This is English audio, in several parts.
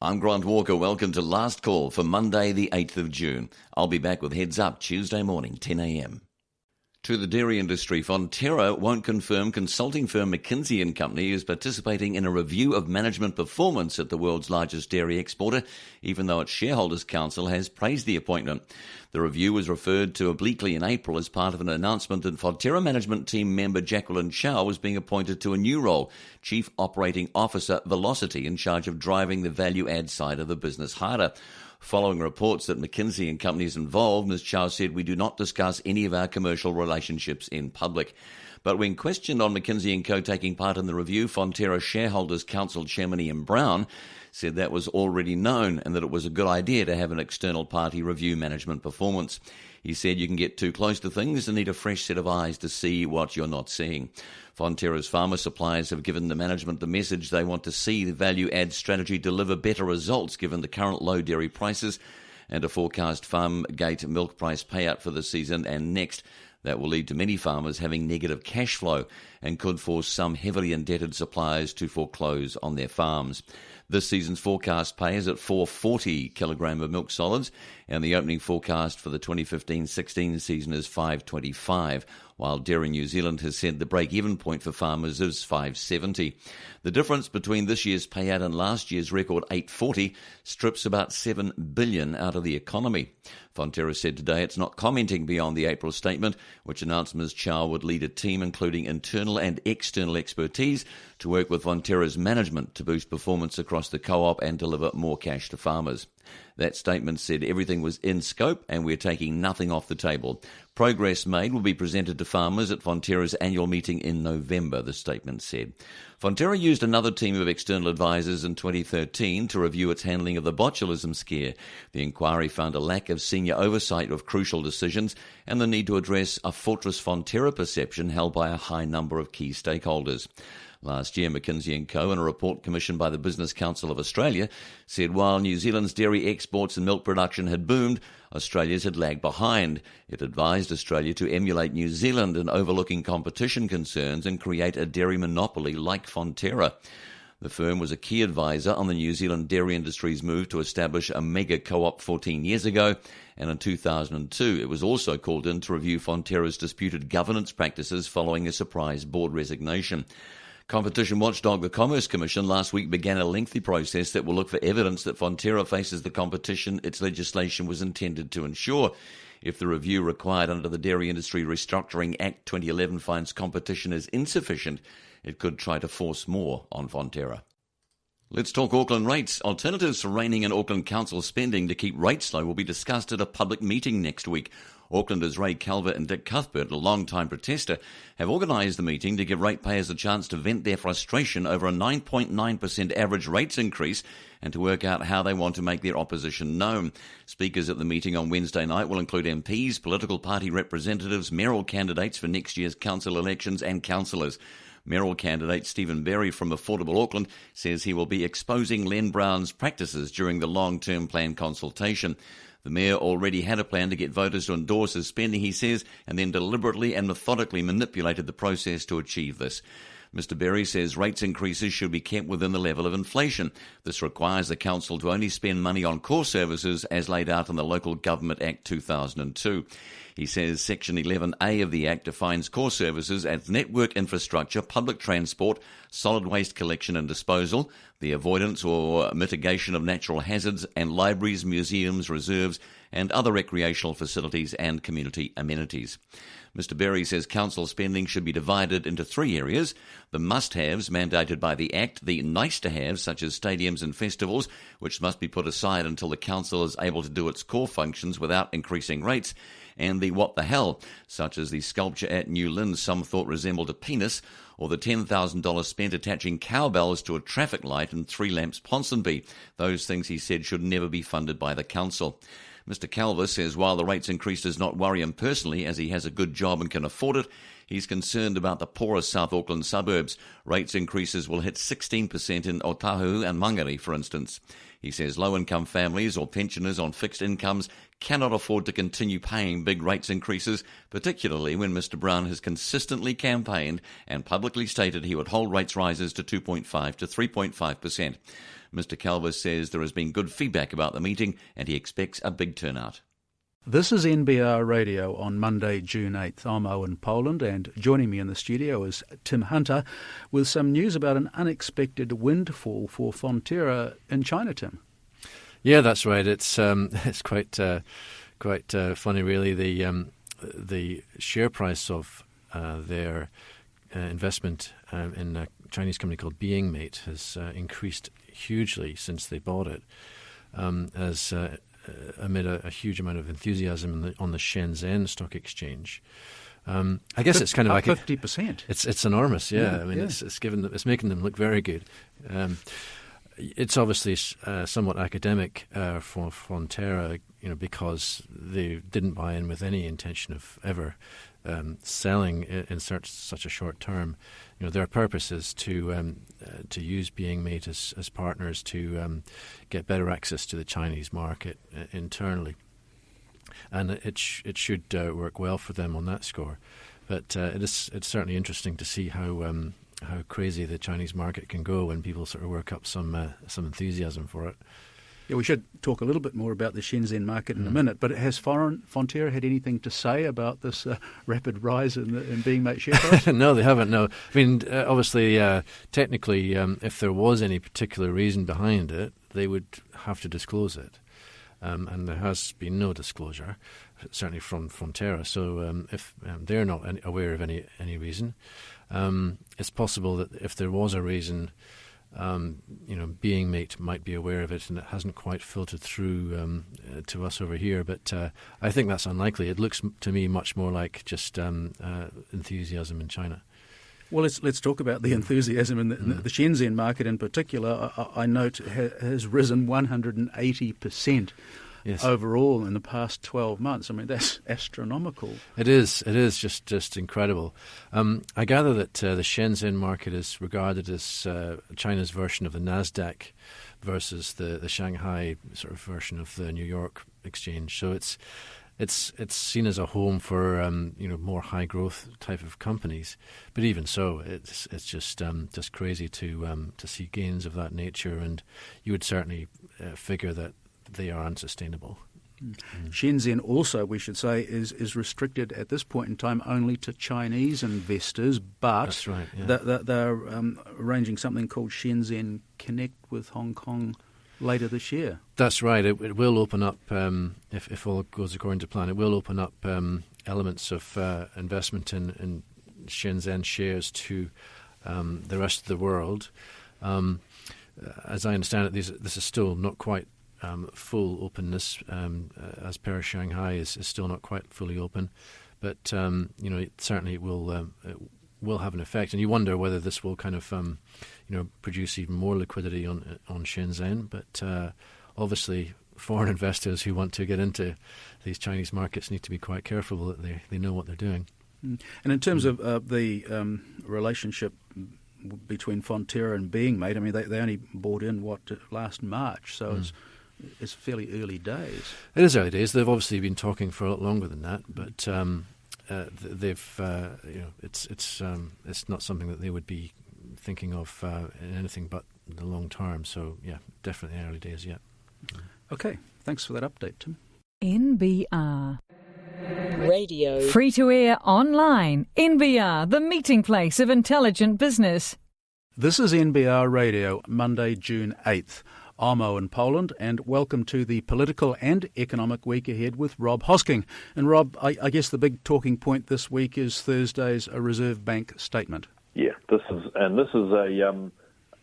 I'm Grant Walker. Welcome to Last Call for Monday, the 8th of June. I'll be back with Heads Up Tuesday morning, 10 a.m. To the dairy industry, Fonterra won't confirm consulting firm McKinsey & Company is participating in a review of management performance at the world's largest dairy exporter, even though its shareholders' council has praised the appointment. The review was referred to obliquely in April as part of an announcement that Fonterra management team member Jacqueline Chow was being appointed to a new role, Chief Operating Officer Velocity, in charge of driving the value-add side of the business harder. Following reports that McKinsey & Company is involved, Ms. Chow said, "We do not discuss any of our commercial relationships in public." But when questioned on McKinsey & Co. taking part in the review, Fonterra Shareholders Council Chairman Ian Brown said that was already known and that it was a good idea to have an external party review management performance. He said you can get too close to things and need a fresh set of eyes to see what you're not seeing. Fonterra's farmer suppliers have given the management the message they want to see the value-add strategy deliver better results given the current low dairy prices and a forecast farm gate milk price payout for the season and next. That will lead to many farmers having negative cash flow and could force some heavily indebted suppliers to foreclose on their farms. This season's forecast pay is at $4.40 kilogram of milk solids, and the opening forecast for the 2015-16 season is $5.25, while Dairy New Zealand has said the break-even point for farmers is $5.70. The difference between this year's payout and last year's record $8.40 strips about $7 billion out of the economy. Fonterra said today it's not commenting beyond the April statement, which announced Ms. Chow would lead a team including internal and external expertise to work with Fonterra's management to boost performance across the co-op and deliver more cash to farmers. That statement said everything was in scope and we're taking nothing off the table. Progress made will be presented to farmers at Fonterra's annual meeting in November, the statement said. Fonterra used another team of external advisors in 2013 to review its handling of the botulism scare. The inquiry found a lack of senior oversight of crucial decisions and the need to address a Fortress Fonterra perception held by a high number of key stakeholders. Last year, McKinsey & Co., in a report commissioned by the Business Council of Australia, said while New Zealand's dairy exports and milk production had boomed, Australia's had lagged behind. It advised Australia to emulate New Zealand in overlooking competition concerns and create a dairy monopoly like Fonterra. The firm was a key advisor on the New Zealand dairy industry's move to establish a mega co-op 14 years ago, and in 2002 it was also called in to review Fonterra's disputed governance practices following a surprise board resignation. Competition watchdog the Commerce Commission last week began a lengthy process that will look for evidence that Fonterra faces the competition its legislation was intended to ensure. If the review required under the Dairy Industry Restructuring Act 2011 finds competition is insufficient, it could try to force more on Fonterra. Let's talk Auckland rates. Alternatives for reining in Auckland Council spending to keep rates low will be discussed at a public meeting next week. Aucklanders Ray Calvert and Dick Cuthbert, a long-time protester, have organised the meeting to give ratepayers a chance to vent their frustration over a 9.9% average rates increase and to work out how they want to make their opposition known. Speakers at the meeting on Wednesday night will include MPs, political party representatives, mayoral candidates for next year's council elections and councillors. Mayoral candidate Stephen Berry from Affordable Auckland says he will be exposing Len Brown's practices during the long-term plan consultation. The Mayor already had a plan to get voters to endorse his spending, he says, and then deliberately and methodically manipulated the process to achieve this. Mr Berry says rates increases should be kept within the level of inflation. This requires the council to only spend money on core services as laid out in the Local Government Act 2002. He says Section 11A of the Act defines core services as network infrastructure, public transport, solid waste collection and disposal, the avoidance or mitigation of natural hazards, and libraries, museums, reserves, and other recreational facilities and community amenities. Mr Berry says council spending should be divided into three areas: the must-haves mandated by the Act, the nice-to-haves such as stadiums and festivals, which must be put aside until the council is able to do its core functions without increasing rates, and the what the hell, such as the sculpture at New Lynn some thought resembled a penis, or the $10,000 spent attaching cowbells to a traffic light in Three Lamps Ponsonby. Those things, he said, should never be funded by the council. Mr Calver says while the rates increase does not worry him personally, as he has a good job and can afford it, he's concerned about the poorer South Auckland suburbs. Rates increases will hit 16% in Otahu and Mangere, for instance. He says low-income families or pensioners on fixed incomes cannot afford to continue paying big rates increases, particularly when Mr Brown has consistently campaigned and publicly stated he would hold rates rises to 2.5 to 3.5%. Mr. Calvo says there has been good feedback about the meeting and he expects a big turnout. This is NBR Radio on Monday, June 8th. I'm Owen Poland, and joining me in the studio is Tim Hunter with some news about an unexpected windfall for Fonterra in China, Tim. Yeah, that's right. It's quite funny, really. The share price of their investment in a Chinese company called BeingMate has increased hugely since they bought it, amid a huge amount of enthusiasm on the Shenzhen Stock Exchange. I guess it's kind of like 50%. It's enormous, yeah. Yeah, I mean, yeah. it's making them look very good. It's obviously somewhat academic for Fonterra, because they didn't buy in with any intention of ever selling in such a short term. Their purpose is to use BeingMate as partners to get better access to the Chinese market internally, and it should work well for them on that score. But it's certainly interesting to see how crazy the Chinese market can go when people sort of work up some enthusiasm for it. Yeah, we should talk a little bit more about the Shenzhen market in a minute, but has Fonterra had anything to say about this rapid rise in BeingMate share price? No, they haven't, no. I mean, obviously, technically, if there was any particular reason behind it, they would have to disclose it. And there has been no disclosure, certainly from Fonterra. So if they're not aware of any reason, it's possible that if there was a reason, BeingMate might be aware of it, and it hasn't quite filtered through to us over here. But I think that's unlikely. It looks to me much more like just enthusiasm in China. Well, let's talk about the enthusiasm in the Shenzhen market in particular. I note has risen 180%. Yes. Overall in the past 12 months. I mean, that's astronomical. It is just incredible. I gather that the Shenzhen market is regarded as China's version of the NASDAQ versus the Shanghai sort of version of the New York exchange. So it's seen as a home for more high growth type of companies. But even so, it's just crazy to see gains of that nature, and you would certainly figure that they are unsustainable. Shenzhen also, we should say, is restricted at this point in time only to Chinese investors, but that's right, yeah. they're arranging something called Shenzhen Connect with Hong Kong later this year. That's right. It will open up, if all goes according to plan, it will open up elements of investment in Shenzhen shares to the rest of the world. As I understand it, this is still not quite full openness, as per Shanghai is still not quite fully open, but it certainly will have an effect. And you wonder whether this will kind of produce even more liquidity on Shenzhen. But obviously, foreign investors who want to get into these Chinese markets need to be quite careful that they know what they're doing. And in terms of the relationship between Fonterra and BeingMate, I mean, they only bought in last March, so it's fairly early days. It is early days. They've obviously been talking for a lot longer than that, but they've it's not something that they would be thinking of in anything but the long term. So yeah, definitely early days yet. Okay, thanks for that update, Tim. NBR Radio. Free to air online. NBR, the meeting place of intelligent business. This is NBR Radio, Monday, June 8th. I'm Owen Poland, and welcome to the Political and Economic Week Ahead with Rob Hosking. And Rob, I guess the big talking point this week is Thursday's Reserve Bank statement. Yeah, this is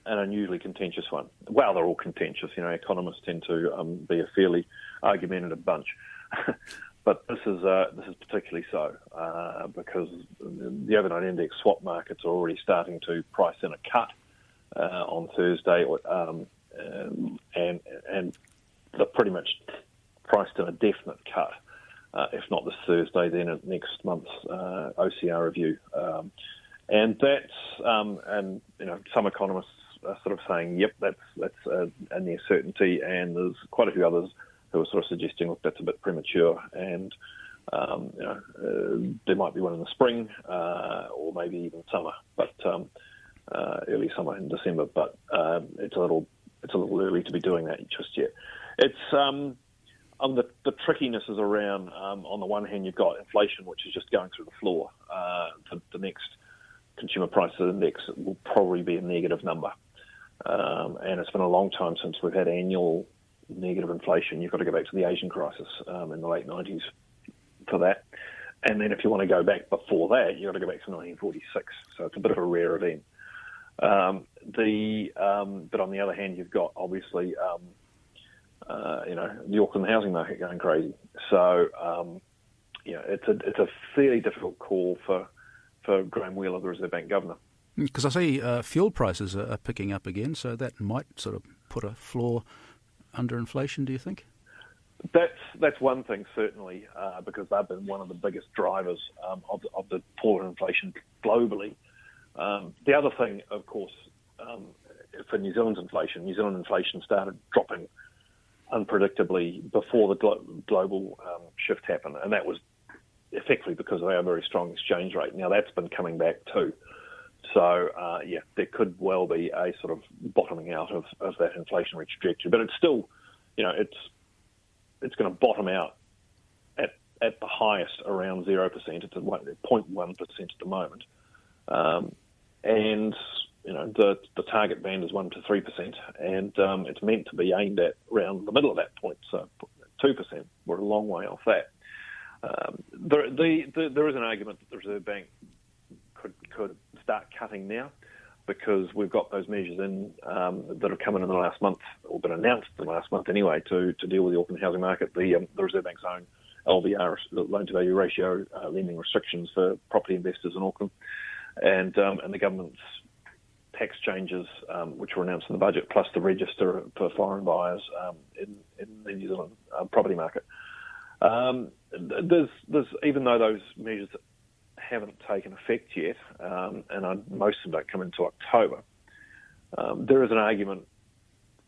an unusually contentious one. Well, they're all contentious. Economists tend to be a fairly argumentative bunch, but this is particularly so because the overnight index swap markets are already starting to price in a cut on Thursday. And they're pretty much priced in a definite cut. If not this Thursday, then at next month's OCR review. And that's some economists are sort of saying, yep, that's a near certainty, and there's quite a few others who are sort of suggesting, look, that's a bit premature, and there might be one in the spring or maybe even summer, but early summer in December. But it's a little it's a little early to be doing that just yet. It's the trickiness is around, on the one hand, you've got inflation, which is just going through the floor. The next consumer price index will probably be a negative number. And it's been a long time since we've had annual negative inflation. You've got to go back to the Asian crisis in the late 90s for that. And then if you want to go back before that, you've got to go back to 1946. So it's a bit of a rare event. But on the other hand, you've got, obviously, the Auckland housing market going crazy. So, it's a fairly difficult call for Graham Wheeler, the Reserve Bank Governor. Because I see fuel prices are picking up again, so that might sort of put a floor under inflation, do you think? That's one thing, certainly, because they've been one of the biggest drivers of the falling inflation globally. The other thing, of course, for New Zealand inflation started dropping unpredictably before the global shift happened, and that was effectively because of our very strong exchange rate. Now that's been coming back too. So, there could well be a sort of bottoming out of that inflationary trajectory. But it's still, it's going to bottom out at the highest around 0%. It's at 0.1% at the moment. And, the target band is 1% to 3%. And it's meant to be aimed at around the middle of that point, so 2%. We're a long way off that. There is an argument that the Reserve Bank could start cutting now, because we've got those measures in that have come in the last month, or been announced in the last month anyway, to deal with the Auckland housing market. The Reserve Bank's own LVR, loan-to-value ratio, lending restrictions for property investors in Auckland, and the government's tax changes, which were announced in the budget, plus the register for foreign buyers in the New Zealand property market. There's even though those measures haven't taken effect yet, and most of them don't come into October, there is an argument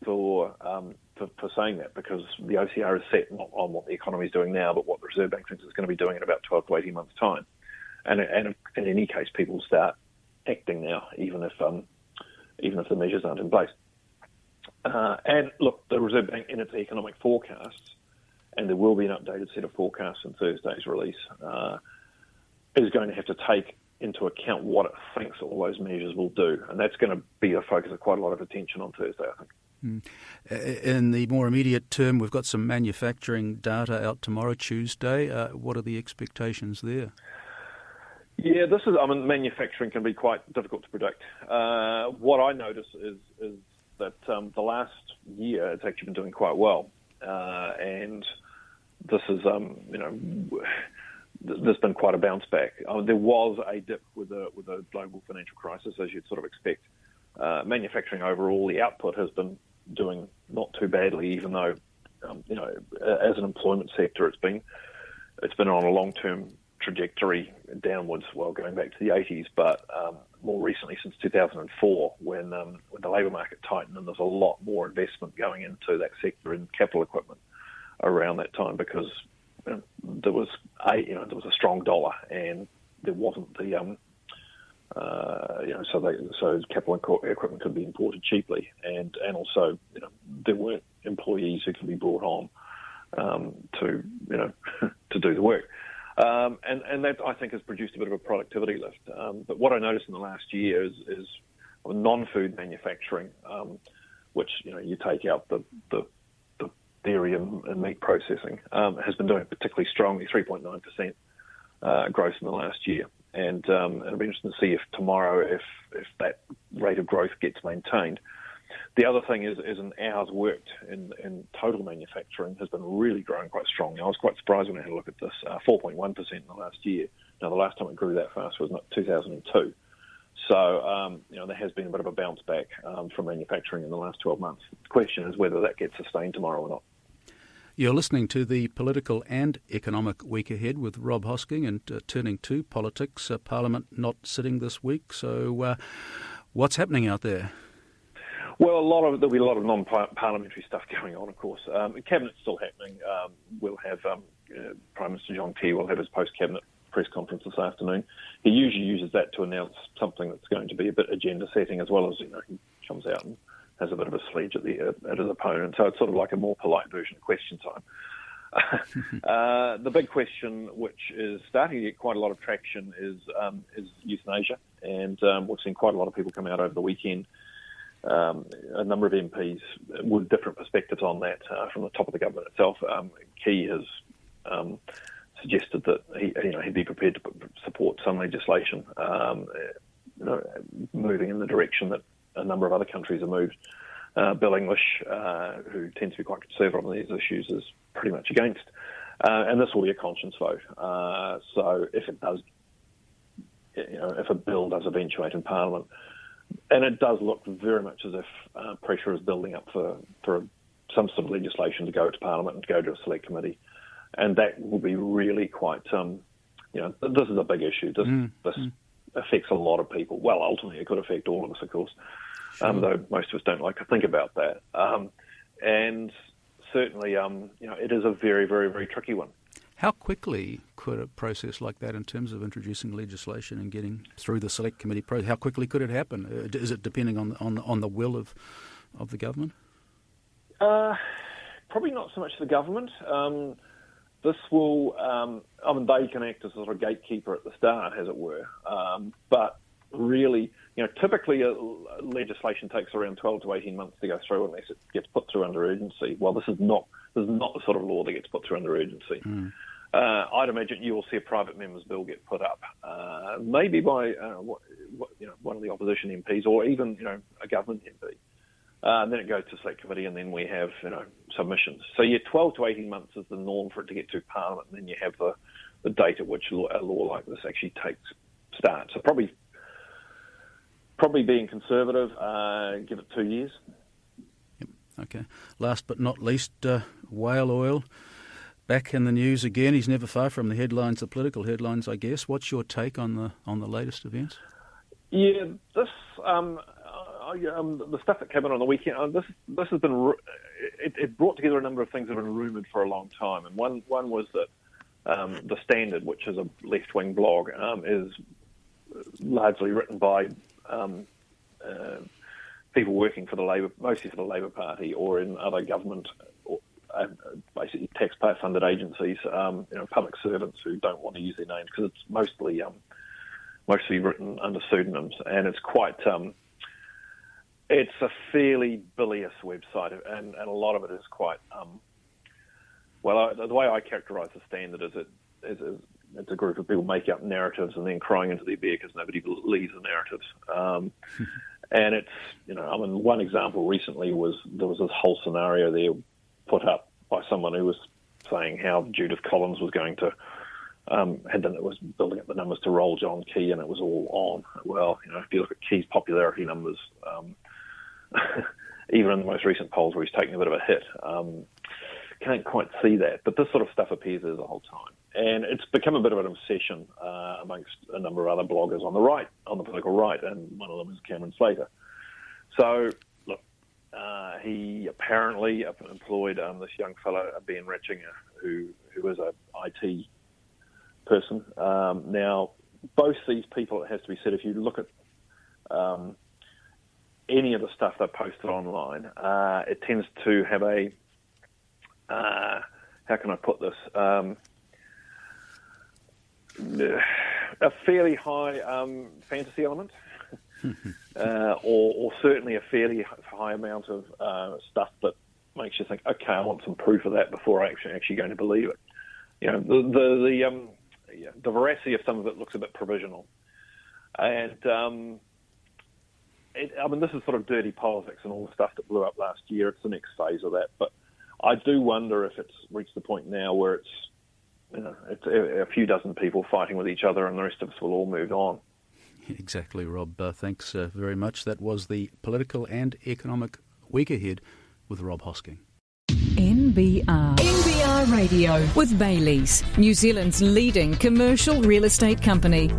for saying that, because the OCR is set not on what the economy is doing now, but what the Reserve Bank thinks it's going to be doing in about 12 to 18 months' time. And in any case, people start acting now, even if the measures aren't in place. And look, the Reserve Bank, in its economic forecasts, and there will be an updated set of forecasts in Thursday's release, is going to have to take into account what it thinks all those measures will do. And that's going to be the focus of quite a lot of attention on Thursday, I think. In the more immediate term, we've got some manufacturing data out tomorrow, Tuesday. What are the expectations there? Yeah, manufacturing can be quite difficult to predict. What I notice is that the last year it's actually been doing quite well. And this is, there's been quite a bounce back. There was a dip with a global financial crisis, as you'd sort of expect. Manufacturing overall, the output has been doing not too badly, even though, as an employment sector, it's been on a long-term trajectory downwards, going back to the 80s. But more recently, since 2004, when the labour market tightened, and there's a lot more investment going into that sector in capital equipment around that time, because there was a strong dollar, and there wasn't the so capital equipment could be imported cheaply, and also there weren't employees who could be brought on to do the work, and that, I think, has produced a bit of a productivity lift. But what I noticed in the last year is non-food manufacturing, which you take out the dairy and meat processing, has been doing particularly strongly, 3.9% growth in the last year. And it'll be interesting to see if tomorrow, if that rate of growth gets maintained. The other thing is in hours worked in total manufacturing has been really growing quite strongly. I was quite surprised when I had a look at this, 4.1% in the last year. Now, the last time it grew that fast was 2002. So, there has been a bit of a bounce back from manufacturing in the last 12 months. The question is whether that gets sustained tomorrow or not. You're listening to the Political and Economic Week Ahead with Rob Hosking, and turning to politics. Parliament not sitting this week, so what's happening out there? Well, there'll be a lot of non-parliamentary stuff going on, of course. Cabinet's still happening. We'll have Prime Minister John Key will have his post-cabinet press conference this afternoon. He usually uses that to announce something that's going to be a bit agenda setting, as well as he comes out and has a bit of a sledge at his opponent. So it's sort of like a more polite version of question time. The big question, which is starting to get quite a lot of traction, is euthanasia, and we've seen quite a lot of people come out over the weekend. A number of MPs with different perspectives on that from the top of the government itself. Key has suggested that he'd be prepared to support some legislation, moving in the direction that a number of other countries have moved. Bill English, who tends to be quite conservative on these issues, is pretty much against. And this will be a conscience vote. So if it does, if a bill does eventuate in Parliament, and it does look very much as if pressure is building up for some sort of legislation to go to Parliament and to go to a select committee, and that will be really quite. This is a big issue. This affects a lot of people. Well, ultimately, it could affect all of us, of course, though most of us don't like to think about that. And certainly, it is a very, very, very tricky one. How quickly could a process like that, in terms of introducing legislation and getting through the select committee process, how quickly could it happen? Is it depending on the will of the government? Probably not so much the government. This will, they can act as a sort of gatekeeper at the start, as it were. But really, typically legislation takes around 12 to 18 months to go through unless it gets put through under urgency. Well, this is not the sort of law that gets put through under urgency. I'd imagine you will see a private member's bill get put up, maybe by one of the opposition MPs or even a government MP. And then it goes to select committee, and then we have submissions. So 12 to 18 months is the norm for it to get to Parliament, and then you have the date at which a law like this actually starts. So probably being conservative, give it 2 years. Yep. Okay. Last but not least, whale oil back in the news again. He's never far from the headlines, the political headlines, I guess. What's your take on the latest events? Yeah, this. The stuff that came in on the weekend, this has been, it brought together a number of things that have been rumoured for a long time. And one was that The Standard, which is a left-wing blog, is largely written by people working for mostly for the Labour Party or in other government, basically taxpayer-funded agencies, public servants who don't want to use their names because it's mostly written under pseudonyms, and it's quite. It's a fairly bilious website, and a lot of it is quite... the way I characterise The Standard is it's a group of people making up narratives and then crying into their beer because nobody believes the narratives. And it's, one example recently was there was this whole scenario there put up by someone who was saying how Judith Collins was going to... it was building up the numbers to roll John Key, and it was all on. Well, if you look at Key's popularity numbers... even in the most recent polls where he's taking a bit of a hit, can't quite see that. But this sort of stuff appears there the whole time. And it's become a bit of an obsession amongst a number of other bloggers on the right, on the political right, and one of them is Cameron Slater. So, look, he apparently employed this young fellow, Ben Ratzinger, who is an IT person. Now, both these people, it has to be said, if you look at any of the stuff they posted online, it tends to have a, how can I put this, a fairly high fantasy element, or certainly a fairly high amount of stuff that makes you think, okay, I want some proof of that before I actually going to believe it. The veracity of some of it looks a bit provisional, and this is sort of dirty politics and all the stuff that blew up last year. It's the next phase of that. But I do wonder if it's reached the point now where it's a few dozen people fighting with each other and the rest of us will all move on. Exactly, Rob. Thanks very much. That was the Political and Economic Week Ahead with Rob Hosking. NBR Radio with Bayleys, New Zealand's leading commercial real estate company.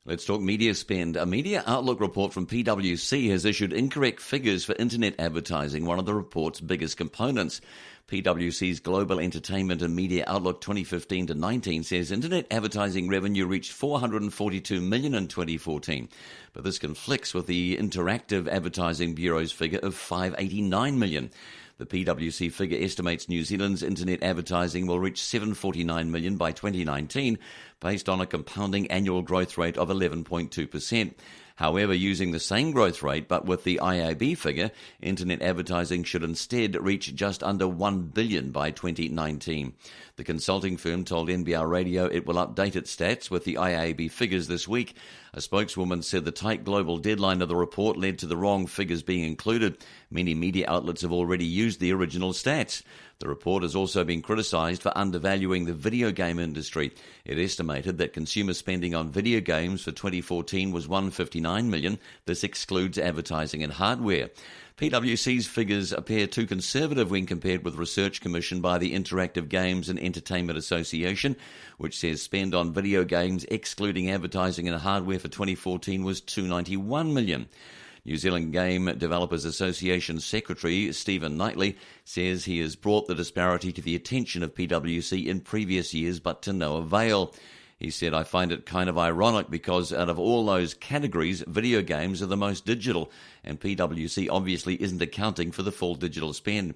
Let's talk media spend. A media outlook report from PwC has issued incorrect figures for internet advertising, one of the report's biggest components. PwC's Global Entertainment and Media Outlook 2015-19 says internet advertising revenue reached $442 million in 2014, but this conflicts with the Interactive Advertising Bureau's figure of $589 million. The PwC figure estimates New Zealand's internet advertising will reach $749 million by 2019, based on a compounding annual growth rate of 11.2%. However, using the same growth rate but with the IAB figure, internet advertising should instead reach just under $1 billion by 2019. The consulting firm told NBR Radio it will update its stats with the IAB figures this week. A spokeswoman said the tight global deadline of the report led to the wrong figures being included. Many media outlets have already used the original stats. The report has also been criticised for undervaluing the video game industry. It estimated that consumer spending on video games for 2014 was $159 million. This excludes advertising and hardware. PwC's figures appear too conservative when compared with research commissioned by the Interactive Games and Entertainment Association, which says spend on video games excluding advertising and hardware for 2014 was $291 million. New Zealand Game Developers Association Secretary Stephen Knightley says he has brought the disparity to the attention of PwC in previous years, but to no avail. He said, "I find it kind of ironic because out of all those categories, video games are the most digital, and PwC obviously isn't accounting for the full digital spend."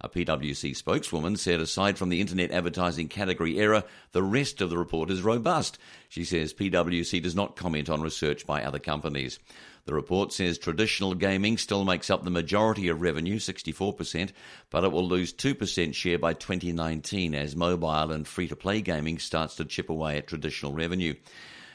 A PwC spokeswoman said aside from the internet advertising category error, the rest of the report is robust. She says PwC does not comment on research by other companies. The report says traditional gaming still makes up the majority of revenue, 64%, but it will lose 2% share by 2019 as mobile and free-to-play gaming starts to chip away at traditional revenue.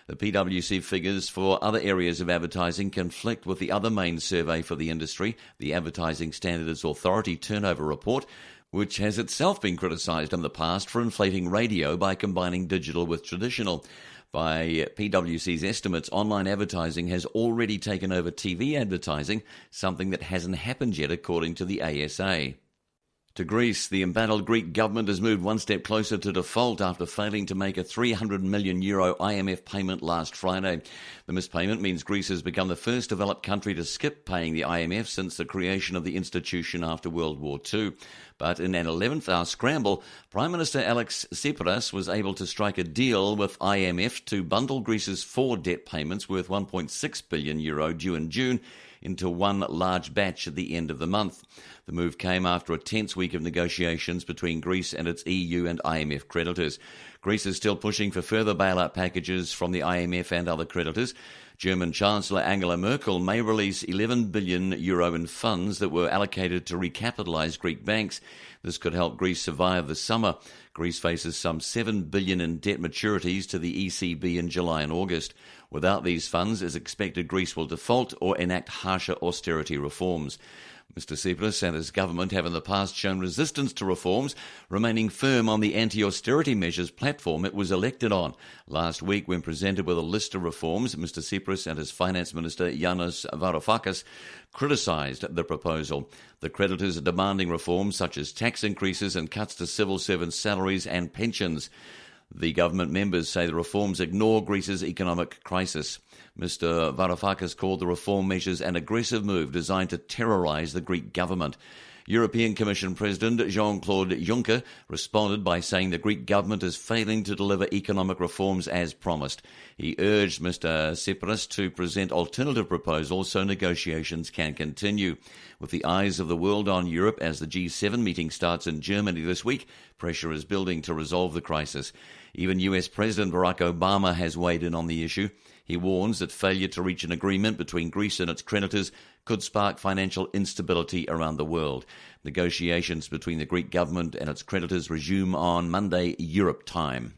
The PwC figures for other areas of advertising conflict with the other main survey for the industry, the Advertising Standards Authority Turnover Report, which has itself been criticised in the past for inflating radio by combining digital with traditional. By PwC's estimates, online advertising has already taken over TV advertising, something that hasn't happened yet according to the ASA. To Greece, the embattled Greek government has moved one step closer to default after failing to make a €300 million IMF payment last Friday. The missed payment means Greece has become the first developed country to skip paying the IMF since the creation of the institution after World War II. But in an 11th-hour scramble, Prime Minister Alex Tsipras was able to strike a deal with IMF to bundle Greece's 4 debt payments worth €1.6 billion due in June into one large batch at the end of the month. The move came after a tense week of negotiations between Greece and its EU and IMF creditors. Greece is still pushing for further bailout packages from the IMF and other creditors. German Chancellor Angela Merkel may release €11 billion in funds that were allocated to recapitalise Greek banks. This could help Greece survive the summer. Greece faces some $7 billion in debt maturities to the ECB in July and August. Without these funds, it's expected Greece will default or enact harsher austerity reforms. Mr Tsipras and his government have in the past shown resistance to reforms, remaining firm on the anti-austerity measures platform it was elected on. Last week, when presented with a list of reforms, Mr Tsipras and his Finance Minister Yanis Varoufakis criticised the proposal. The creditors are demanding reforms such as tax increases and cuts to civil servants' salaries and pensions. The government members say the reforms ignore Greece's economic crisis. Mr Varoufakis called the reform measures an aggressive move designed to terrorise the Greek government. European Commission President Jean-Claude Juncker responded by saying the Greek government is failing to deliver economic reforms as promised. He urged Mr Tsipras to present alternative proposals so negotiations can continue. With the eyes of the world on Europe as the G7 meeting starts in Germany this week, pressure is building to resolve the crisis. Even US President Barack Obama has weighed in on the issue. He warns that failure to reach an agreement between Greece and its creditors could spark financial instability around the world. Negotiations between the Greek government and its creditors resume on Monday, Europe time.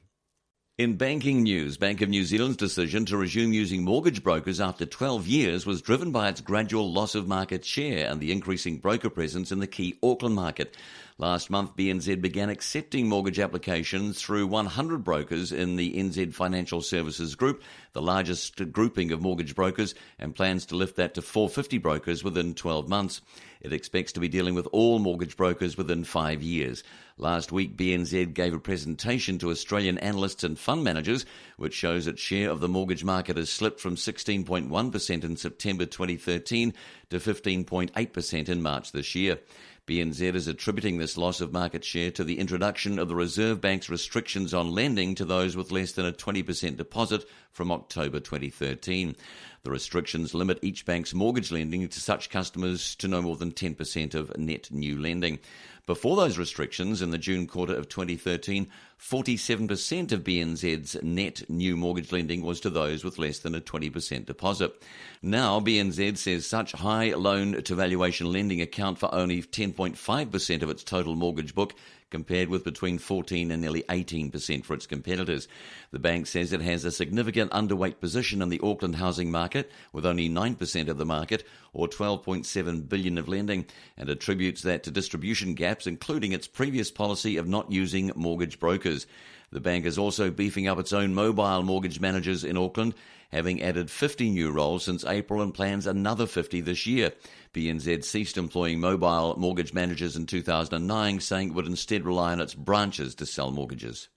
In banking news, Bank of New Zealand's decision to resume using mortgage brokers after 12 years was driven by its gradual loss of market share and the increasing broker presence in the key Auckland market. Last month, BNZ began accepting mortgage applications through 100 brokers in the NZ Financial Services Group, the largest grouping of mortgage brokers, and plans to lift that to 450 brokers within 12 months. it expects to be dealing with all mortgage brokers within 5 years. Last week, BNZ gave a presentation to Australian analysts and fund managers, which shows its share of the mortgage market has slipped from 16.1% in September 2013 to 15.8% in March this year. BNZ is attributing this loss of market share to the introduction of the Reserve Bank's restrictions on lending to those with less than a 20% deposit from October 2013. The restrictions limit each bank's mortgage lending to such customers to no more than 10% of net new lending. Before those restrictions, in the June quarter of 2013, 47% of BNZ's net new mortgage lending was to those with less than a 20% deposit. Now, BNZ says such high loan-to-valuation lending account for only 10.5% of its total mortgage book, compared with between 14 and nearly 18% for its competitors. The bank says it has a significant underweight position in the Auckland housing market, with only 9% of the market, or $12.7 billion of lending, and attributes that to distribution gaps, including its previous policy of not using mortgage brokers. The bank is also beefing up its own mobile mortgage managers in Auckland, having added 50 new roles since April and plans another 50 this year. BNZ ceased employing mobile mortgage managers in 2009, saying it would instead rely on its branches to sell mortgages.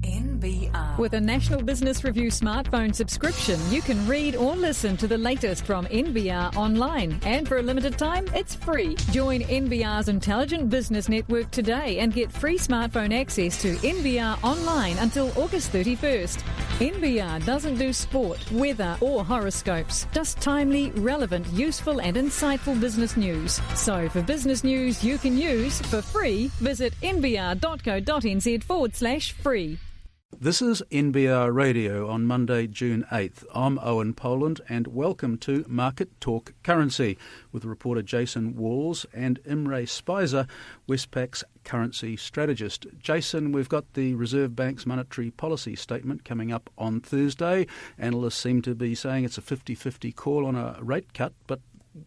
NBR. With a National Business Review smartphone subscription, you can read or listen to the latest from NBR online. And for a limited time, it's free. Join NBR's Intelligent Business Network today and get free smartphone access to NBR online until August 31st. NBR doesn't do sport, weather or horoscopes, just timely, relevant, useful and insightful business news. So for business news you can use for free, visit nbr.co.nz/free. This is NBR Radio on Monday, June 8th. I'm Owen Poland and welcome to Market Talk Currency with reporter Jason Walls and Imre Spicer, Westpac's currency strategist. Jason, we've got the Reserve Bank's monetary policy statement coming up on Thursday. Analysts seem to be saying it's a 50-50 call on a rate cut, but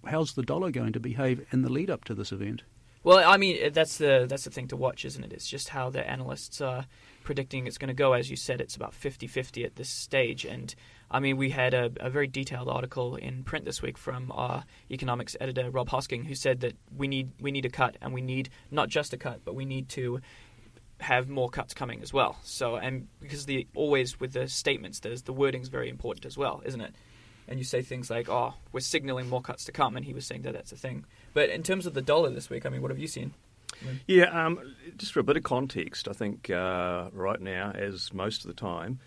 how's the dollar going to behave in the lead up to this event? Well, I mean, that's the thing to watch, isn't it? It's just how the analysts are predicting it's going to go. As you said, it's about 50-50 at this stage. And, I mean, we had a very detailed article in print this week from our economics editor, Rob Hosking, who said that we need a cut, and we need not just a cut, but we need to have more cuts coming as well. So, and because always with the statements, the wording's very important as well, isn't it? And you say things like, oh, we're signaling more cuts to come, and he was saying that that's a thing. But in terms of the dollar this week, I mean, what have you seen? Yeah, just for a bit of context, I think right now, as most of the time,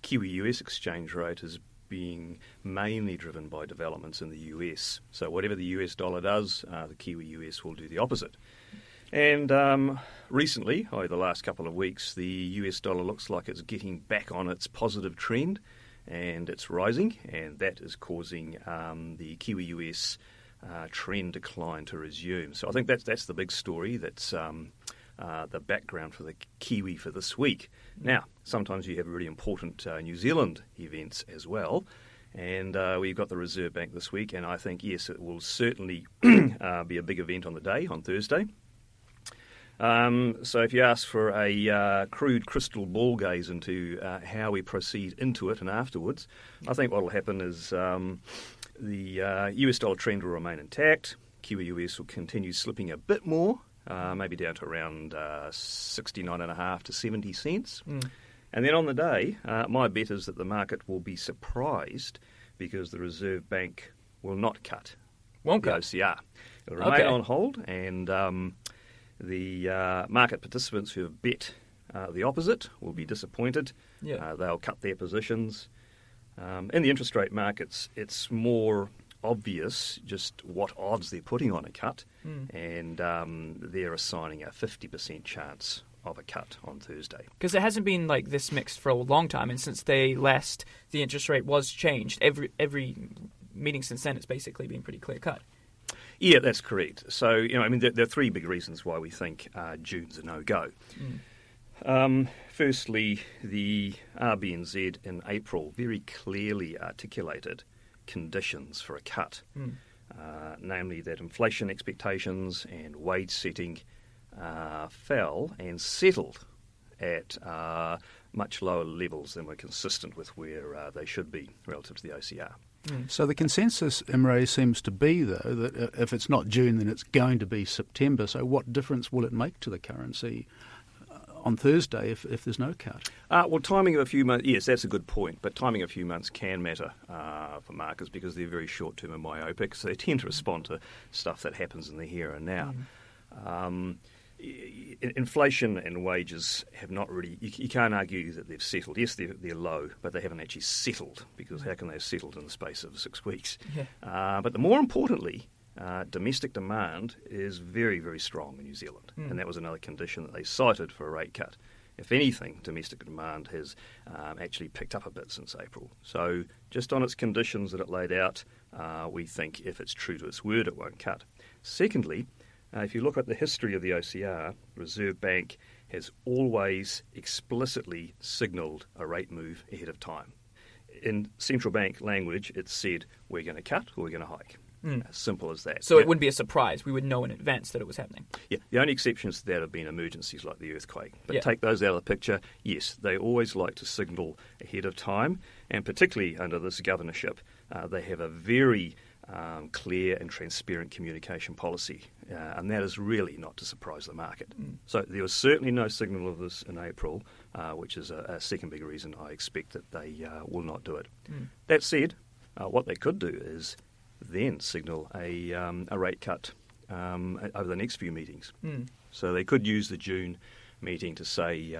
Kiwi-US exchange rate is being mainly driven by developments in the US. So whatever the US dollar does, the Kiwi-US will do the opposite. And recently, over the last couple of weeks, the US dollar looks like it's getting back on its positive trend, and it's rising, and that is causing the Kiwi-US trend decline to resume. So I think that's the big story. That's the background for the Kiwi for this week. Now, sometimes you have really important New Zealand events as well, and we've got the Reserve Bank this week, and I think, yes, it will certainly be a big event on the day, on Thursday. So if you ask for a crude crystal ball gaze into how we proceed into it and afterwards, I think what will happen is the US dollar trend will remain intact. Kiwi-US will continue slipping a bit more, maybe down to around 69.5 to 70 cents. And then on the day, my bet is that the market will be surprised because the Reserve Bank will not cut. Won't the cut? OCR. It will remain on hold, and the market participants who have bet the opposite will be disappointed. Yeah. They'll cut their positions. In the interest rate markets, it's more obvious just what odds they're putting on a cut, and they're assigning a 50% chance of a cut on Thursday. Because it hasn't been like this mixed for a long time, and since the interest rate was changed, every meeting since then, it's basically been pretty clear cut. Yeah, that's correct. So, I mean, there are three big reasons why we think June's a no-go. Firstly, the RBNZ in April very clearly articulated conditions for a cut, namely that inflation expectations and wage setting fell and settled at much lower levels than were consistent with where they should be relative to the OCR. So the consensus, Imre, seems to be, though, that if it's not June, then it's going to be September. So what difference will it make to the currency on Thursday if there's no cut? Well, timing of a few months, yes, that's a good point, but timing of a few months can matter for markets because they're very short-term and myopic, so they tend to respond to stuff that happens in the here and now. Inflation and wages have not really, you can't argue that they've settled. Yes, they're low, but they haven't actually settled, because how can they have settled in the space of 6 weeks? But the more importantly, domestic demand is very, very strong in New Zealand, and that was another condition that they cited for a rate cut. If anything, domestic demand has actually picked up a bit since April. So just on its conditions that it laid out, we think if it's true to its word, it won't cut. Secondly, if you look at the history of the OCR, the Reserve Bank has always explicitly signalled a rate move ahead of time. In central bank language, it's said, we're going to cut or we're going to hike. As simple as that. So it wouldn't be a surprise. We would know in advance that it was happening. Yeah. The only exceptions to that have been emergencies like the earthquake. But take those out of the picture, yes, they always like to signal ahead of time. And particularly under this governorship, they have a very clear and transparent communication policy. And that is really not to surprise the market. So there was certainly no signal of this in April, which is a second big reason I expect that they will not do it. That said, what they could do is then signal a rate cut over the next few meetings. So they could use the June meeting to say,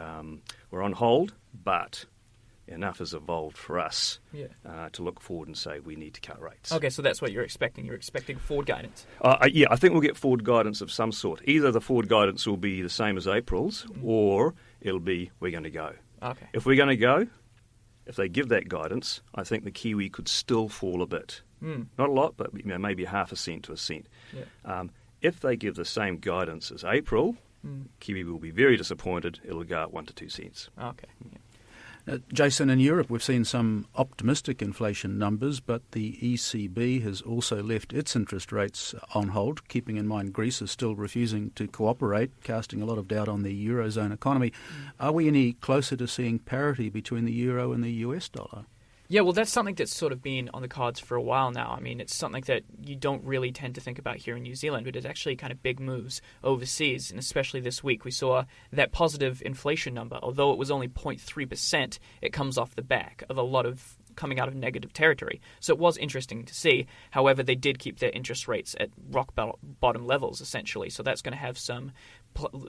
we're on hold, but enough has evolved for us to look forward and say we need to cut rates. Okay, so that's what you're expecting. You're expecting forward guidance. Yeah, I think we'll get forward guidance of some sort. Either the forward guidance will be the same as April's, or it'll be we're going to go. Okay. If we're going to go, if they give that guidance, I think the Kiwi could still fall a bit. Not a lot, but maybe 0.5 cent to a cent. If they give the same guidance as April, Kiwi will be very disappointed. It'll go up 1 to 2 cents. Okay. Jason, in Europe we've seen some optimistic inflation numbers, but the ECB has also left its interest rates on hold, keeping in mind Greece is still refusing to cooperate, casting a lot of doubt on the Eurozone economy. Are we any closer to seeing parity between the euro and the US dollar? Yeah, well, that's something that's sort of been on the cards for a while now. I mean, it's something that you don't really tend to think about here in New Zealand, but it's actually kind of big moves overseas, and especially this week we saw that positive inflation number. Although it was only 0.3%, it comes off the back of a lot of coming out of negative territory. So it was interesting to see. However, they did keep their interest rates at rock bottom levels, essentially. So that's going to have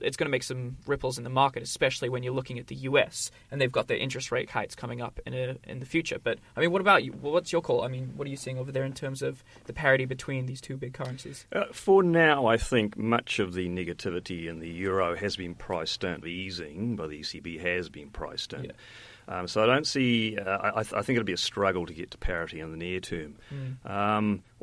it's going to make some ripples in the market, especially when you're looking at the US and they've got their interest rate hikes coming up in the future. But I mean, what about you? What's your call? I mean, what are you seeing over there in terms of the parity between these two big currencies? For now, I think much of the negativity in the euro has been priced in. The easing by the ECB has been priced in. So I don't see. I think it'll be a struggle to get to parity in the near term.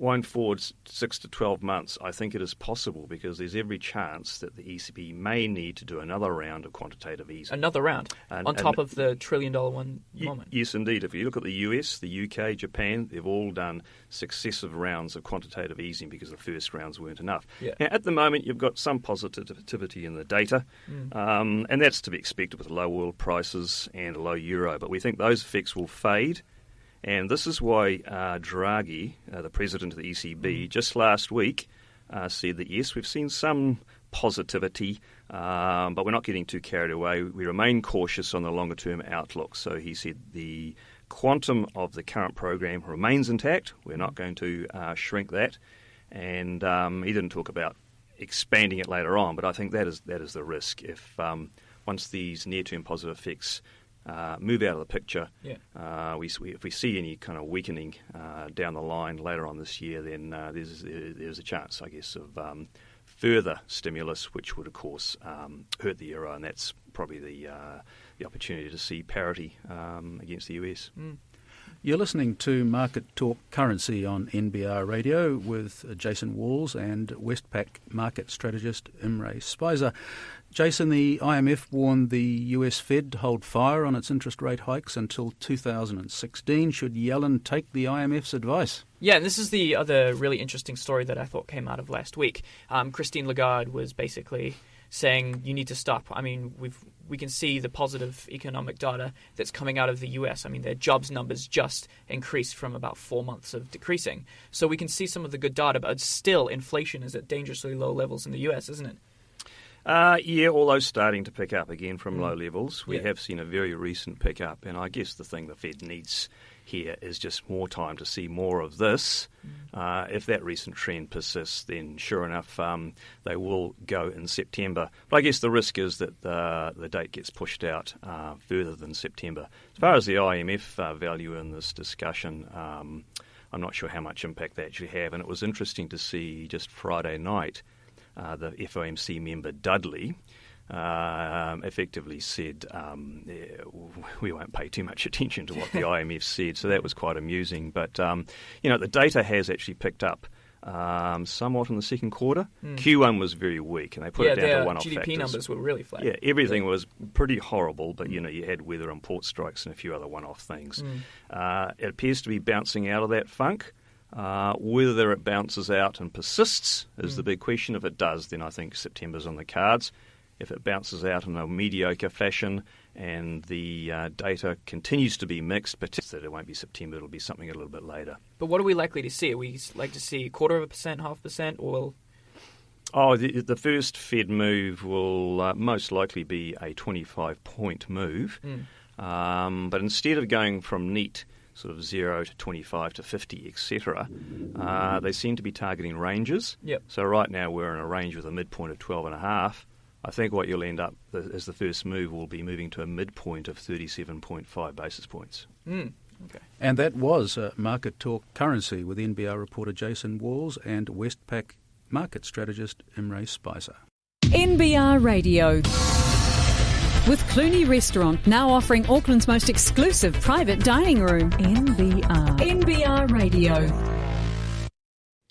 Going forward 6 to 12 months, I think it is possible because there's every chance that the ECB may need to do another round of quantitative easing. Another round on top of the $1 trillion one moment. Yes, indeed. If you look at the US, the UK, Japan, they've all done successive rounds of quantitative easing because the first rounds weren't enough. Now, at the moment, you've got some positivity in the data, and that's to be expected with low oil prices and a low euro. But we think those effects will fade. And this is why Draghi, the president of the ECB, just last week said that, yes, we've seen some positivity, but we're not getting too carried away. We remain cautious on the longer-term outlook. So he said the quantum of the current program remains intact. We're not going to shrink that. And he didn't talk about expanding it later on, but I think that is the risk. If once these near-term positive effects move out of the picture. If we see any kind of weakening down the line later on this year, then there's a chance, I guess, of further stimulus, which would, of course, hurt the euro, and that's probably the opportunity to see parity against the US. You're listening to Market Talk Currency on NBR Radio with Jason Walls and Westpac market strategist Imre Speiser. Jason, the IMF warned the US Fed to hold fire on its interest rate hikes until 2016. Should Yellen take the IMF's advice? Yeah, and this is the other really interesting story that I thought came out of last week. Christine Lagarde was basically saying you need to stop. I mean, we can see the positive economic data that's coming out of the US. I mean, their jobs numbers just increased from about 4 months of decreasing. So we can see some of the good data, but still inflation is at dangerously low levels in the US, isn't it? Yeah, although starting to pick up again from low levels. We have seen a very recent pickup, and I guess the thing the Fed needs here is just more time to see more of this. If that recent trend persists, then sure enough, they will go in September. But I guess the risk is that the date gets pushed out further than September. As far as the IMF value in this discussion, I'm not sure how much impact they actually have, and it was interesting to see just Friday night the FOMC member Dudley effectively said we won't pay too much attention to what the IMF said, so that was quite amusing. But the data has actually picked up somewhat in the second quarter. Q1 was very weak, and they put it down to one-off GDP factors. numbers were really flat. Yeah, everything was pretty horrible, but you had weather and port strikes and a few other one-off things. It appears to be bouncing out of that funk. Whether it bounces out and persists is the big question. If it does, then I think September's on the cards. If it bounces out in a mediocre fashion and the data continues to be mixed, particularly it won't be September, it'll be something a little bit later. But what are we likely to see? Are we like to see 0.25%, 0.5%, or... The first Fed move will most likely be a 25-point move. But instead of going from neat sort of 0 to 25 to 50, etc., they seem to be targeting ranges. Yep. So right now we're in a range with a midpoint of 12.5. I think what you'll end up as the first move will be moving to a midpoint of 37.5 basis points. Okay. And that was Market Talk Currency with NBR reporter Jason Walls and Westpac market strategist Imre Spicer. NBR Radio. With Clooney Restaurant now offering Auckland's most exclusive private dining room. NBR Radio.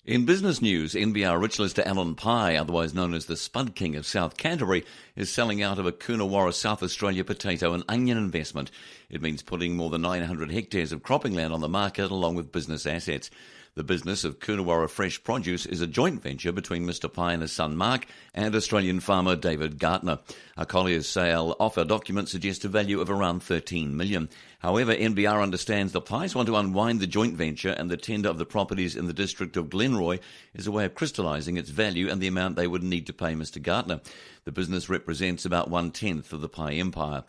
In business news, NBR rich lister Alan Pye, otherwise known as the Spud King of South Canterbury, is selling out of a Coonawarra, South Australia potato and onion investment. It means putting more than 900 hectares of cropping land on the market along with business assets. The business of Coonawarra Fresh Produce is a joint venture between Mr. Pye and his son Mark and Australian farmer David Gartner. A collier's sale offer document suggests a value of around $13 million. However, NBR understands the Pyes want to unwind the joint venture, and the tender of the properties in the district of Glenroy is a way of crystallising its value and the amount they would need to pay Mr. Gartner. The business represents about 1/10 of the Pye empire.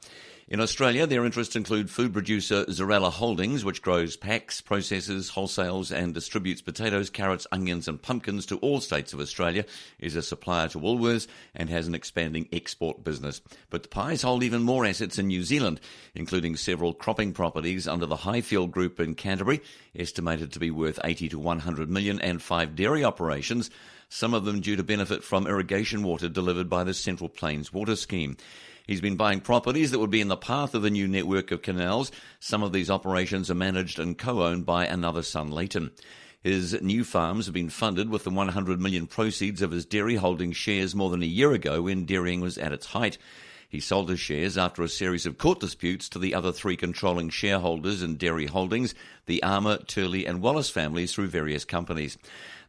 In Australia, their interests include food producer Zarella Holdings, which grows, packs, processes, wholesales and distributes potatoes, carrots, onions and pumpkins to all states of Australia, is a supplier to Woolworths and has an expanding export business. But the Pyes hold even more assets in New Zealand, including several cropping properties under the Highfield Group in Canterbury, estimated to be worth 80 to 100 million, and 5 dairy operations, some of them due to benefit from irrigation water delivered by the Central Plains Water Scheme. He's been buying properties that would be in the path of the new network of canals. Some of these operations are managed and co-owned by another son, Leighton. His new farms have been funded with the 100 million proceeds of his dairy holding shares more than a year ago when dairying was at its height. He sold his shares after a series of court disputes to the other 3 controlling shareholders in dairy holdings, the Armour, Turley and Wallace families, through various companies.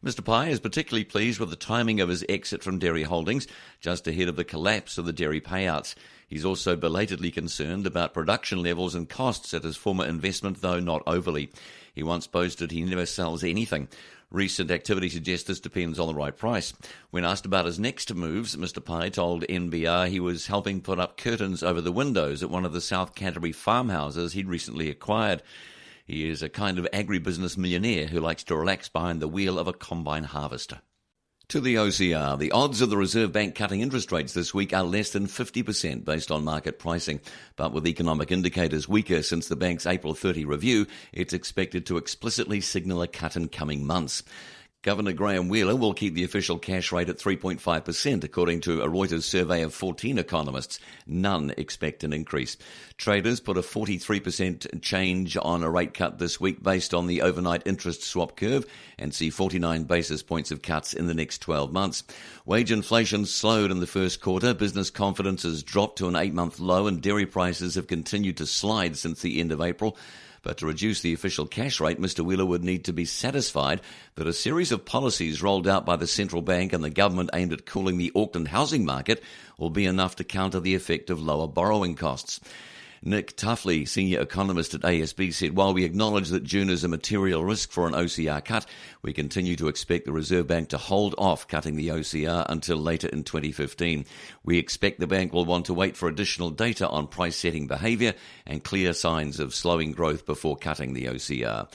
Mr. Pye is particularly pleased with the timing of his exit from dairy holdings, just ahead of the collapse of the dairy payouts. He's also belatedly concerned about production levels and costs at his former investment, though not overly. He once boasted he never sells anything. Recent activity suggests this depends on the right price. When asked about his next moves, Mr. Pye told NBR he was helping put up curtains over the windows at one of the South Canterbury farmhouses he'd recently acquired. He is a kind of agribusiness millionaire who likes to relax behind the wheel of a combine harvester. To the OCR, the odds of the Reserve Bank cutting interest rates this week are less than 50% based on market pricing. But with economic indicators weaker since the bank's April 30 review, it's expected to explicitly signal a cut in coming months. Governor Graham Wheeler will keep the official cash rate at 3.5%, according to a Reuters survey of 14 economists. None expect an increase. Traders put a 43% change on a rate cut this week based on the overnight interest swap curve and see 49 basis points of cuts in the next 12 months. Wage inflation slowed in the first quarter. Business confidence has dropped to an 8-month low and dairy prices have continued to slide since the end of April. But to reduce the official cash rate, Mr Wheeler would need to be satisfied that a series of policies rolled out by the central bank and the government aimed at cooling the Auckland housing market will be enough to counter the effect of lower borrowing costs. Nick Tuffley, senior economist at ASB, said, while we acknowledge that June is a material risk for an OCR cut, we continue to expect the Reserve Bank to hold off cutting the OCR until later in 2015. We expect the bank will want to wait for additional data on price-setting behaviour and clear signs of slowing growth before cutting the OCR.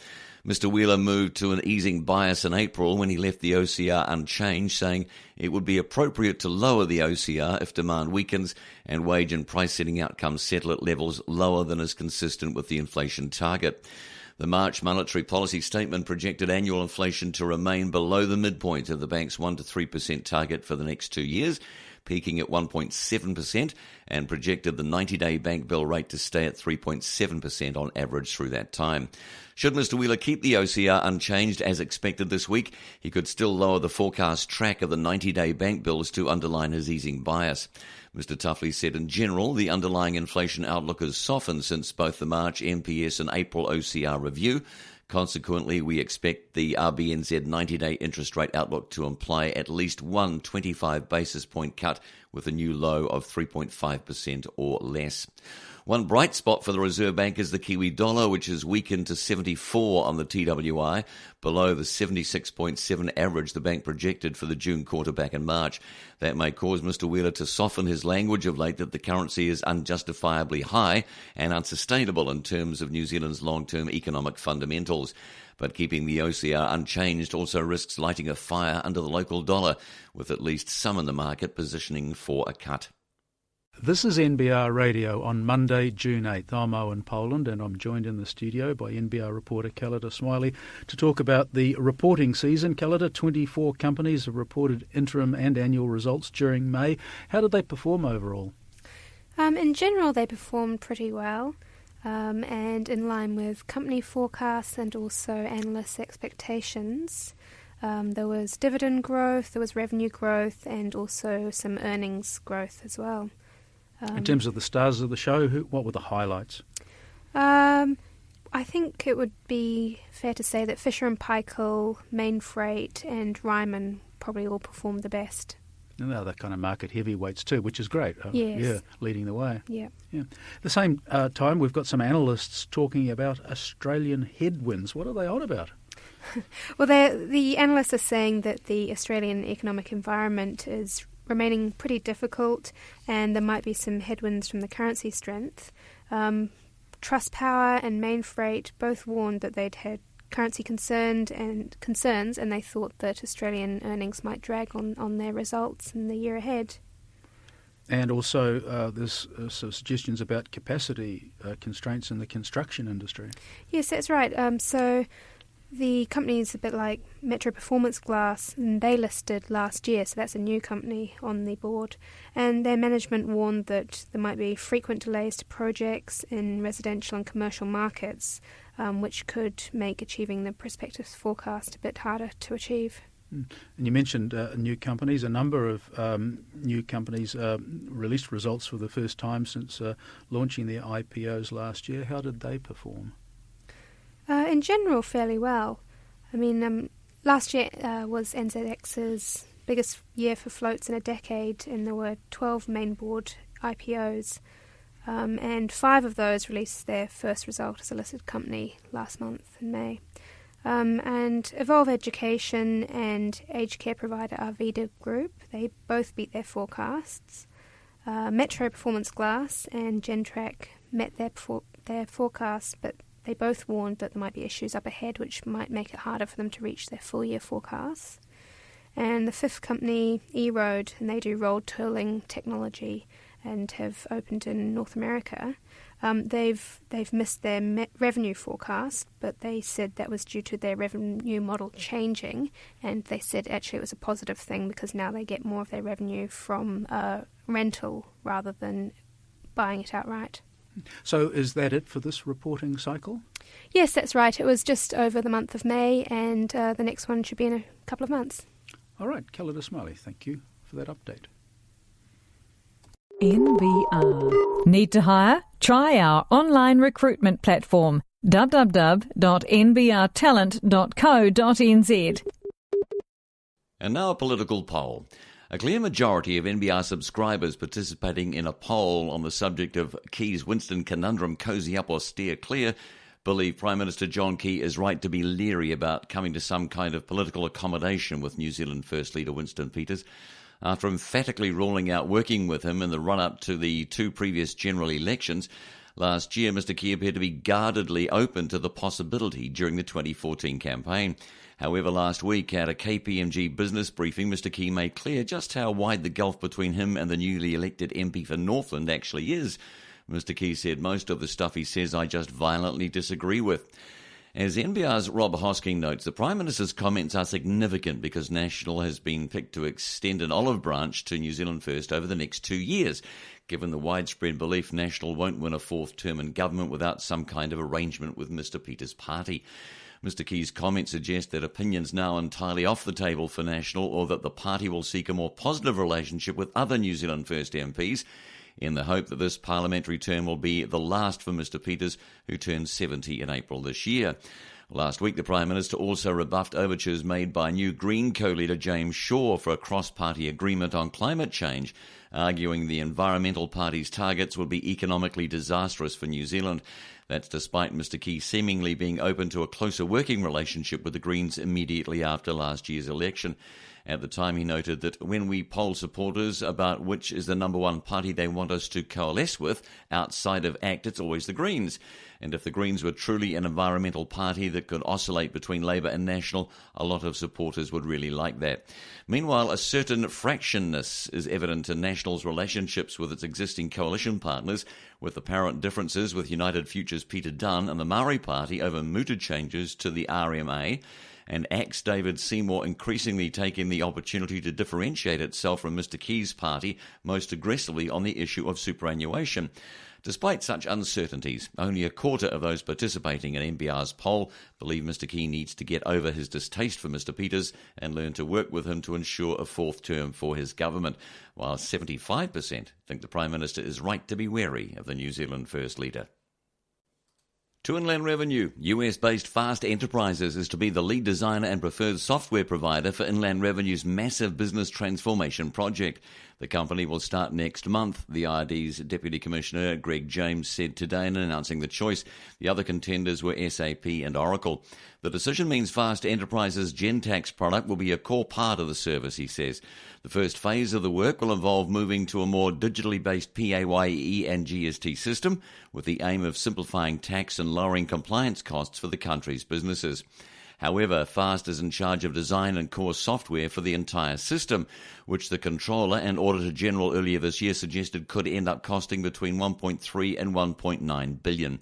Mr Wheeler moved to an easing bias in April when he left the OCR unchanged, saying it would be appropriate to lower the OCR if demand weakens and wage and price-setting outcomes settle at levels lower than is consistent with the inflation target. The March monetary policy statement projected annual inflation to remain below the midpoint of the bank's 1 to 3% target for the next 2 years, peaking at 1.7%, and projected the 90-day bank bill rate to stay at 3.7% on average through that time. Should Mr Wheeler keep the OCR unchanged as expected this week, he could still lower the forecast track of the 90-day bank bills to underline his easing bias. Mr Tuffley said in general the underlying inflation outlook has softened since both the March NPS and April OCR review. Consequently, we expect the RBNZ 90-day interest rate outlook to imply at least one 25 basis point cut with a new low of 3.5% or less. One bright spot for the Reserve Bank is the Kiwi dollar, which has weakened to 74 on the TWI, below the 76.7 average the bank projected for the June quarter back in March. That may cause Mr Wheeler to soften his language of late that the currency is unjustifiably high and unsustainable in terms of New Zealand's long-term economic fundamentals. But keeping the OCR unchanged also risks lighting a fire under the local dollar, with at least some in the market positioning for a cut. This is NBR Radio on Monday, June 8th. I'm Owen Poland and I'm joined in the studio by NBR reporter Callida Smiley to talk about the reporting season. Callida, 24 companies have reported interim and annual results during May. How did they perform overall? In general, they performed pretty well and in line with company forecasts and also analysts' expectations. There was dividend growth, there was revenue growth and also some earnings growth as well. In terms of the stars of the show, what were the highlights? I think it would be fair to say that Fisher & Paykel, Main Freight and Ryman probably all performed the best. And they're kind of market heavyweights too, which is great. Yes. Yeah, leading the way. Yeah. At the same time, we've got some analysts talking about Australian headwinds. What are they on about? Well, the analysts are saying that the Australian economic environment is remaining pretty difficult and there might be some headwinds from the currency strength. Trustpower and Main Freight both warned that they'd had currency concerns and they thought that Australian earnings might drag on their results in the year ahead. And also there's some suggestions about capacity constraints in the construction industry. Yes, that's right. So the company is a bit like Metro Performance Glass, and they listed last year, so that's a new company on the board. And their management warned that there might be frequent delays to projects in residential and commercial markets, which could make achieving the prospectus forecast a bit harder to achieve. And you mentioned new companies. A number of new companies released results for the first time since launching their IPOs last year. How did they perform? In general, fairly well. I mean, last year was NZX's biggest year for floats in a decade, and there were 12 main board IPOs, and 5 of those released their first result as a listed company last month in May. And Evolve Education and aged care provider Arvida Group, they both beat their forecasts. Metro Performance Glass and Gentrack met their forecasts, but they both warned that there might be issues up ahead which might make it harder for them to reach their full-year forecasts. And the fifth company, E-Road, and they do road tolling technology and have opened in North America. They've missed their revenue forecast, but they said that was due to their revenue model changing, and they said actually it was a positive thing because now they get more of their revenue from rental rather than buying it outright. So is that it for this reporting cycle? Yes, that's right. It was just over the month of May, and the next one should be in a couple of months. All right, Callida Smiley, thank you for that update. NBR. Need to hire? Try our online recruitment platform. www.nbrtalent.co.nz. And now a political poll. A clear majority of NBR subscribers participating in a poll on the subject of Key's Winston conundrum, cozy up or steer clear, believe Prime Minister John Key is right to be leery about coming to some kind of political accommodation with New Zealand First Leader Winston Peters. After emphatically ruling out working with him in the run-up to the two previous general elections, last year Mr Key appeared to be guardedly open to the possibility during the 2014 campaign. However, last week at a KPMG business briefing, Mr Key made clear just how wide the gulf between him and the newly elected MP for Northland actually is. Mr Key said, "Most of the stuff he says I just violently disagree with." As NBR's Rob Hosking notes, the Prime Minister's comments are significant because National has been picked to extend an olive branch to New Zealand First over the next 2 years, given the widespread belief National won't win a fourth term in government without some kind of arrangement with Mr Peters' party. Mr Key's comments suggest that opinions now entirely off the table for National, or that the party will seek a more positive relationship with other New Zealand First MPs, in the hope that this parliamentary term will be the last for Mr Peters, who turned 70 in April this year. Last week, the Prime Minister also rebuffed overtures made by new Green co-leader James Shaw for a cross-party agreement on climate change, arguing the environmental party's targets would be economically disastrous for New Zealand. That's despite Mr Key seemingly being open to a closer working relationship with the Greens immediately after last year's election. At the time, he noted that when we poll supporters about which is the number one party they want us to coalesce with outside of ACT, it's always the Greens. And if the Greens were truly an environmental party that could oscillate between Labour and National, a lot of supporters would really like that. Meanwhile, a certain fractionness is evident in National's relationships with its existing coalition partners, with apparent differences with United Future's Peter Dunn and the Maori Party over mooted changes to the RMA, and ACT's David Seymour increasingly taking the opportunity to differentiate itself from Mr Key's party most aggressively on the issue of superannuation. Despite such uncertainties, only a quarter of those participating in NBR's poll believe Mr Key needs to get over his distaste for Mr Peters and learn to work with him to ensure a fourth term for his government, while 75% think the Prime Minister is right to be wary of the New Zealand First Leader. To Inland Revenue, US-based Fast Enterprises is to be the lead designer and preferred software provider for Inland Revenue's massive business transformation project. The company will start next month, the IRD's Deputy Commissioner Greg James said today in announcing the choice. The other contenders were SAP and Oracle. The decision means Fast Enterprises' Gentax product will be a core part of the service, he says. The first phase of the work will involve moving to a more digitally based PAYE and GST system, with the aim of simplifying tax and lowering compliance costs for the country's businesses. However, Fast is in charge of design and core software for the entire system, which the Controller and Auditor General earlier this year suggested could end up costing between $1.3 and $1.9 billion.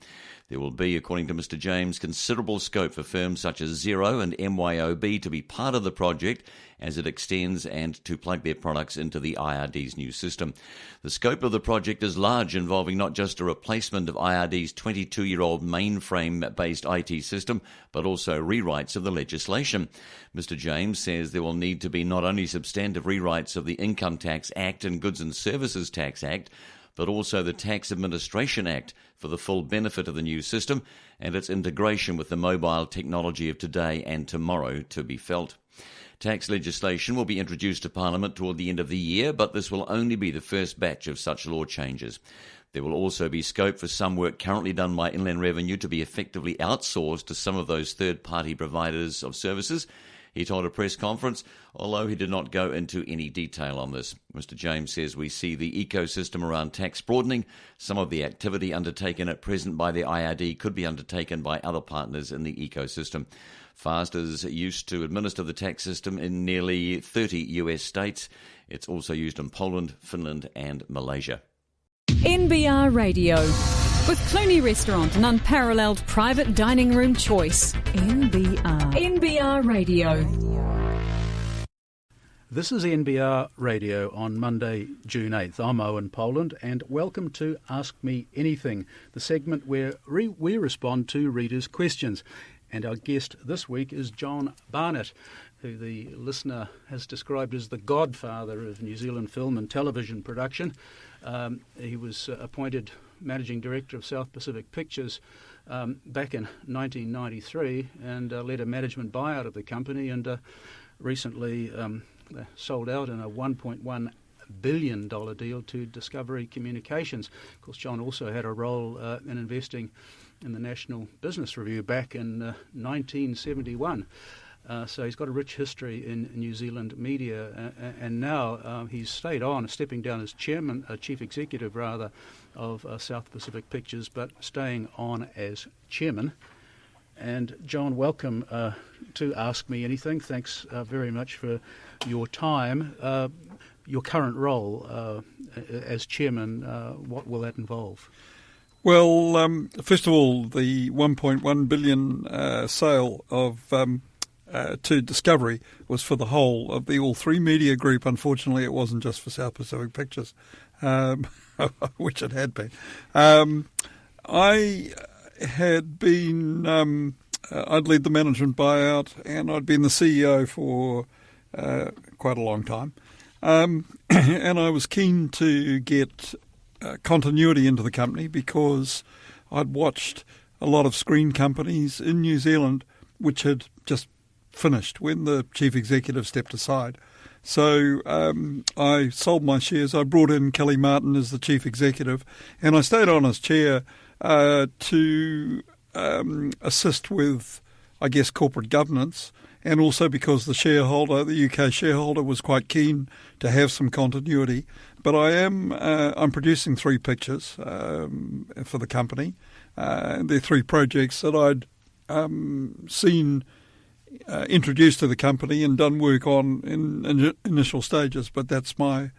There will be, according to Mr James, considerable scope for firms such as Xero and MYOB to be part of the project as it extends and to plug their products into the IRD's new system. The scope of the project is large, involving not just a replacement of IRD's 22-year-old mainframe-based IT system, but also rewrites of the legislation. Mr James says there will need to be not only substantive rewrites of the Income Tax Act and Goods and Services Tax Act, but also the Tax Administration Act for the full benefit of the new system and its integration with the mobile technology of today and tomorrow to be felt. Tax legislation will be introduced to Parliament toward the end of the year, but this will only be the first batch of such law changes. There will also be scope for some work currently done by Inland Revenue to be effectively outsourced to some of those third-party providers of services, he told a press conference, although he did not go into any detail on this. Mr James says we see the ecosystem around tax broadening. Some of the activity undertaken at present by the IRD could be undertaken by other partners in the ecosystem. Fast is used to administer the tax system in nearly 30 US states. It's also used in Poland, Finland and Malaysia. NBR Radio. With Clooney Restaurant, an unparalleled private dining room choice. NBR Radio. This is NBR Radio on Monday, June 8th. I'm Owen Poland, and welcome to Ask Me Anything, the segment where we respond to readers' questions. And our guest this week is John Barnett, who the listener has described as the godfather of New Zealand film and television production. He was appointed Managing Director of South Pacific Pictures back in 1993 and led a management buyout of the company, and recently sold out in a $1.1 billion deal to Discovery Communications. Of course, John also had a role in investing in the National Business Review back in 1971. So he's got a rich history in New Zealand media, and now he's stayed on, stepping down as chief executive of South Pacific Pictures, but staying on as chairman. And John, welcome to Ask Me Anything. Thanks very much for your time. Your current role as chairman, what will that involve? Well, first of all, the $1.1 billion sale of to Discovery was for the whole of the All Three Media Group. Unfortunately, it wasn't just for South Pacific Pictures, which it had been. I had been, I'd led the management buyout, and I'd been the CEO for quite a long time. And I was keen to get continuity into the company because I'd watched a lot of screen companies in New Zealand which had just finished when the chief executive stepped aside. So I sold my shares. I brought in Kelly Martin as the chief executive, and I stayed on as chair to assist with, I guess, corporate governance, and also because the UK shareholder, was quite keen to have some continuity. But I'm producing 3 pictures for the company. They're 3 projects that I'd seen introduced to the company and done work on in initial stages, but that's my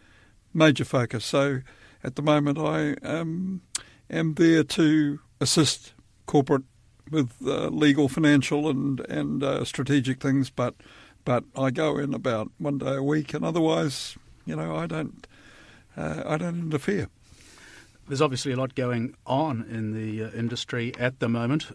major focus. So at the moment I am there to assist corporate with legal, financial and strategic things, but I go in about 1 day a week, and otherwise, I don't interfere. There's obviously a lot going on in the industry at the moment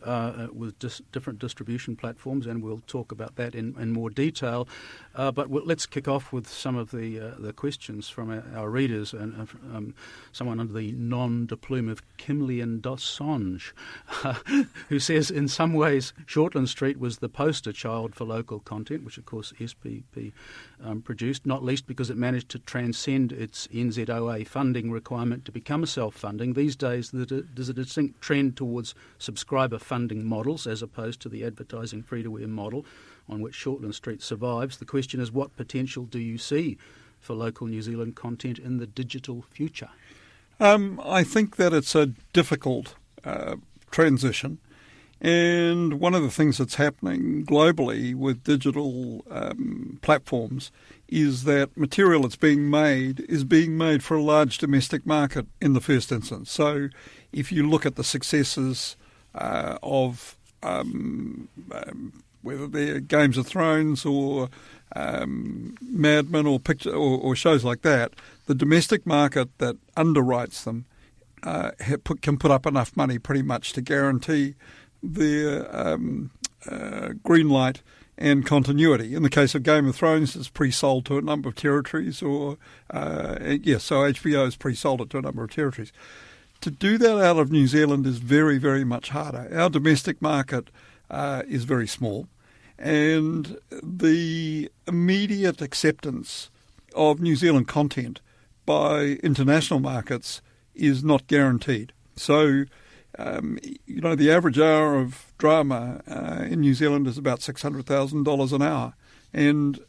with different distribution platforms, and we'll talk about that in more detail. But let's kick off with some of the questions from our readers, and someone under the non-deplume of Kimlian Dossange, who says, in some ways, Shortland Street was the poster child for local content, which of course SPP produced, not least because it managed to transcend its NZOA funding requirement to become a self-funding. These days, there's a distinct trend towards subscriber funding models as opposed to the advertising free-to-air model on which Shortland Street survives. The question is, what potential do you see for local New Zealand content in the digital future? I think that it's a difficult transition. And one of the things that's happening globally with digital platforms is that material that's being made is being made for a large domestic market in the first instance. So if you look at the successes of whether they're Games of Thrones or Mad Men or shows like that, the domestic market that underwrites them can put up enough money pretty much to guarantee their green light and continuity. In the case of Game of Thrones, it's pre-sold to a number of territories, so HBO is pre-sold it to a number of territories. To do that out of New Zealand is very, very much harder. Our domestic market is very small, and the immediate acceptance of New Zealand content by international markets is not guaranteed. So the average hour of drama in New Zealand is about $600,000 an hour, and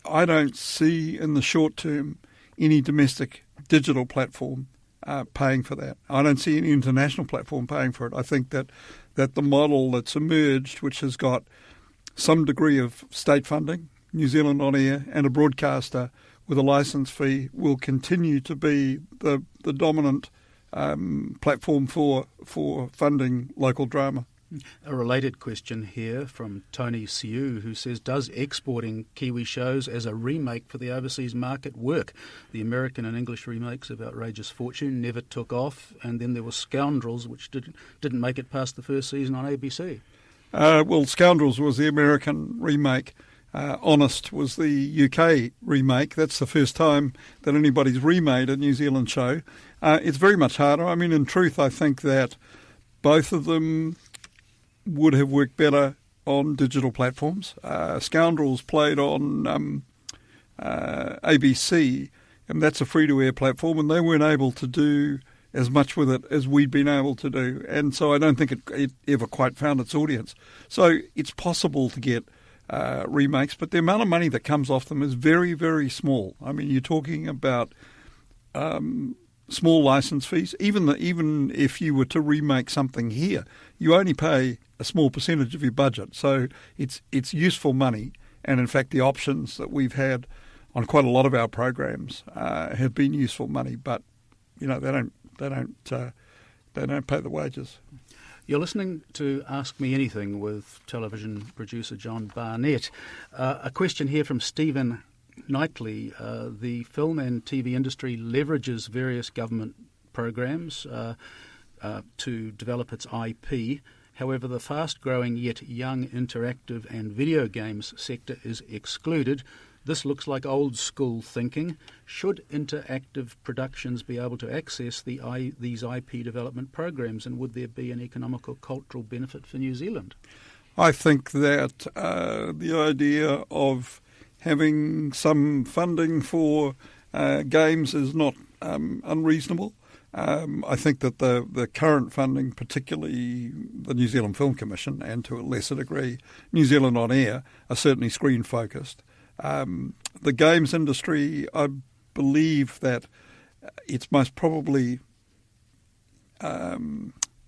I don't see in the short term any domestic digital platform paying for that. I don't see any international platform paying for it. I think that the model that's emerged, which has got some degree of state funding, New Zealand On Air, and a broadcaster with a licence fee, will continue to be the dominant platform for funding local drama. A related question here from Tony Siu, who says, does exporting Kiwi shows as a remake for the overseas market work? The American and English remakes of Outrageous Fortune never took off, and then there was Scoundrels, which didn't make it past the first season on ABC. Well, Scoundrels was the American remake. Honest was the UK remake. That's the first time that anybody's remade a New Zealand show. It's very much harder. I mean, in truth, I think that both of them would have worked better on digital platforms. Scoundrels played on ABC, and that's a free-to-air platform, and they weren't able to do as much with it as we'd been able to do. And so I don't think it ever quite found its audience. So it's possible to get remakes, but the amount of money that comes off them is very, very small. I mean, you're talking about small license fees. Even if you were to remake something here, you only pay a small percentage of your budget. So it's useful money. And in fact, the options that we've had on quite a lot of our programs have been useful money, but they don't pay the wages. You're listening to Ask Me Anything with television producer John Barnett. A question here from Stephen Knightley. The film and TV industry leverages various government programs to develop its IP. However, the fast-growing yet young interactive and video games sector is excluded. This looks like old-school thinking. Should interactive productions be able to access these IP development programs, and would there be an economic or cultural benefit for New Zealand? I think that the idea of having some funding for games is not unreasonable. I think that the current funding, particularly the New Zealand Film Commission and to a lesser degree New Zealand On Air, are certainly screen-focused. The games industry, I believe that it's most probably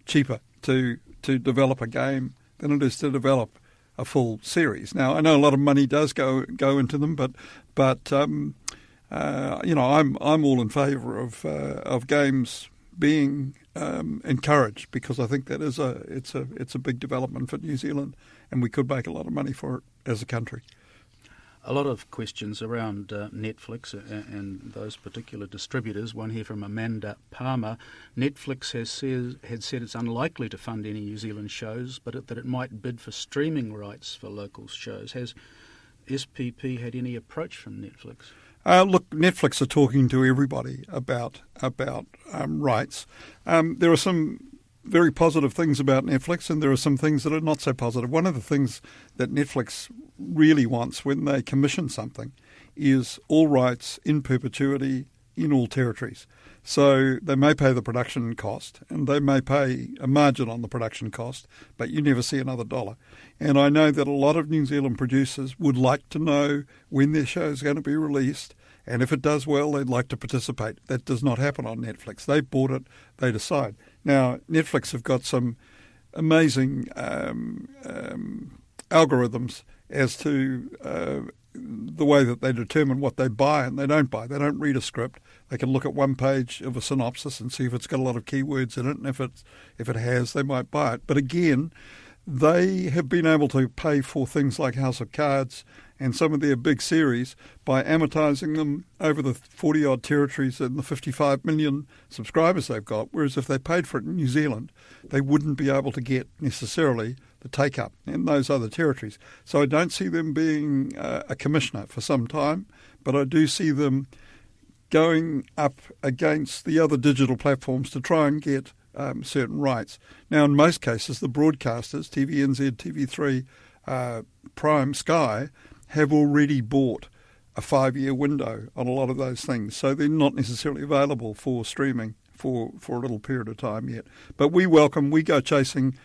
cheaper to develop a game than it is to develop a full series. Now, I know a lot of money does go into them, but I'm all in favour of games being encouraged, because I think that it's a big development for New Zealand, and we could make a lot of money for it as a country. A lot of questions around Netflix and those particular distributors. One here from Amanda Palmer. Netflix had said it's unlikely to fund any New Zealand shows, but that it might bid for streaming rights for local shows. Has SPP had any approach from Netflix? Look, Netflix are talking to everybody about rights. There are some very positive things about Netflix, and there are some things that are not so positive. One of the things that Netflix really wants when they commission something is all rights in perpetuity in all territories. So they may pay the production cost, and they may pay a margin on the production cost, but you never see another dollar. And I know that a lot of New Zealand producers would like to know when their show is going to be released, and if it does well, they'd like to participate. That does not happen on Netflix. They bought it, they decide. Now, Netflix have got some amazing algorithms as to the way that they determine what they buy and they don't buy. They don't read a script. They can look at one page of a synopsis and see if it's got a lot of keywords in it, and if it has, they might buy it. But again, they have been able to pay for things like House of Cards and some of their big series by amortising them over the 40-odd territories and the 55 million subscribers they've got, whereas if they paid for it in New Zealand, they wouldn't be able to get necessarily the take-up in those other territories. So I don't see them being a commissioner for some time, but I do see them going up against the other digital platforms to try and get certain rights. Now, in most cases, the broadcasters, TVNZ, TV3, Prime, Sky, have already bought a 5-year window on a lot of those things. So they're not necessarily available for streaming for a little period of time yet. But we go chasing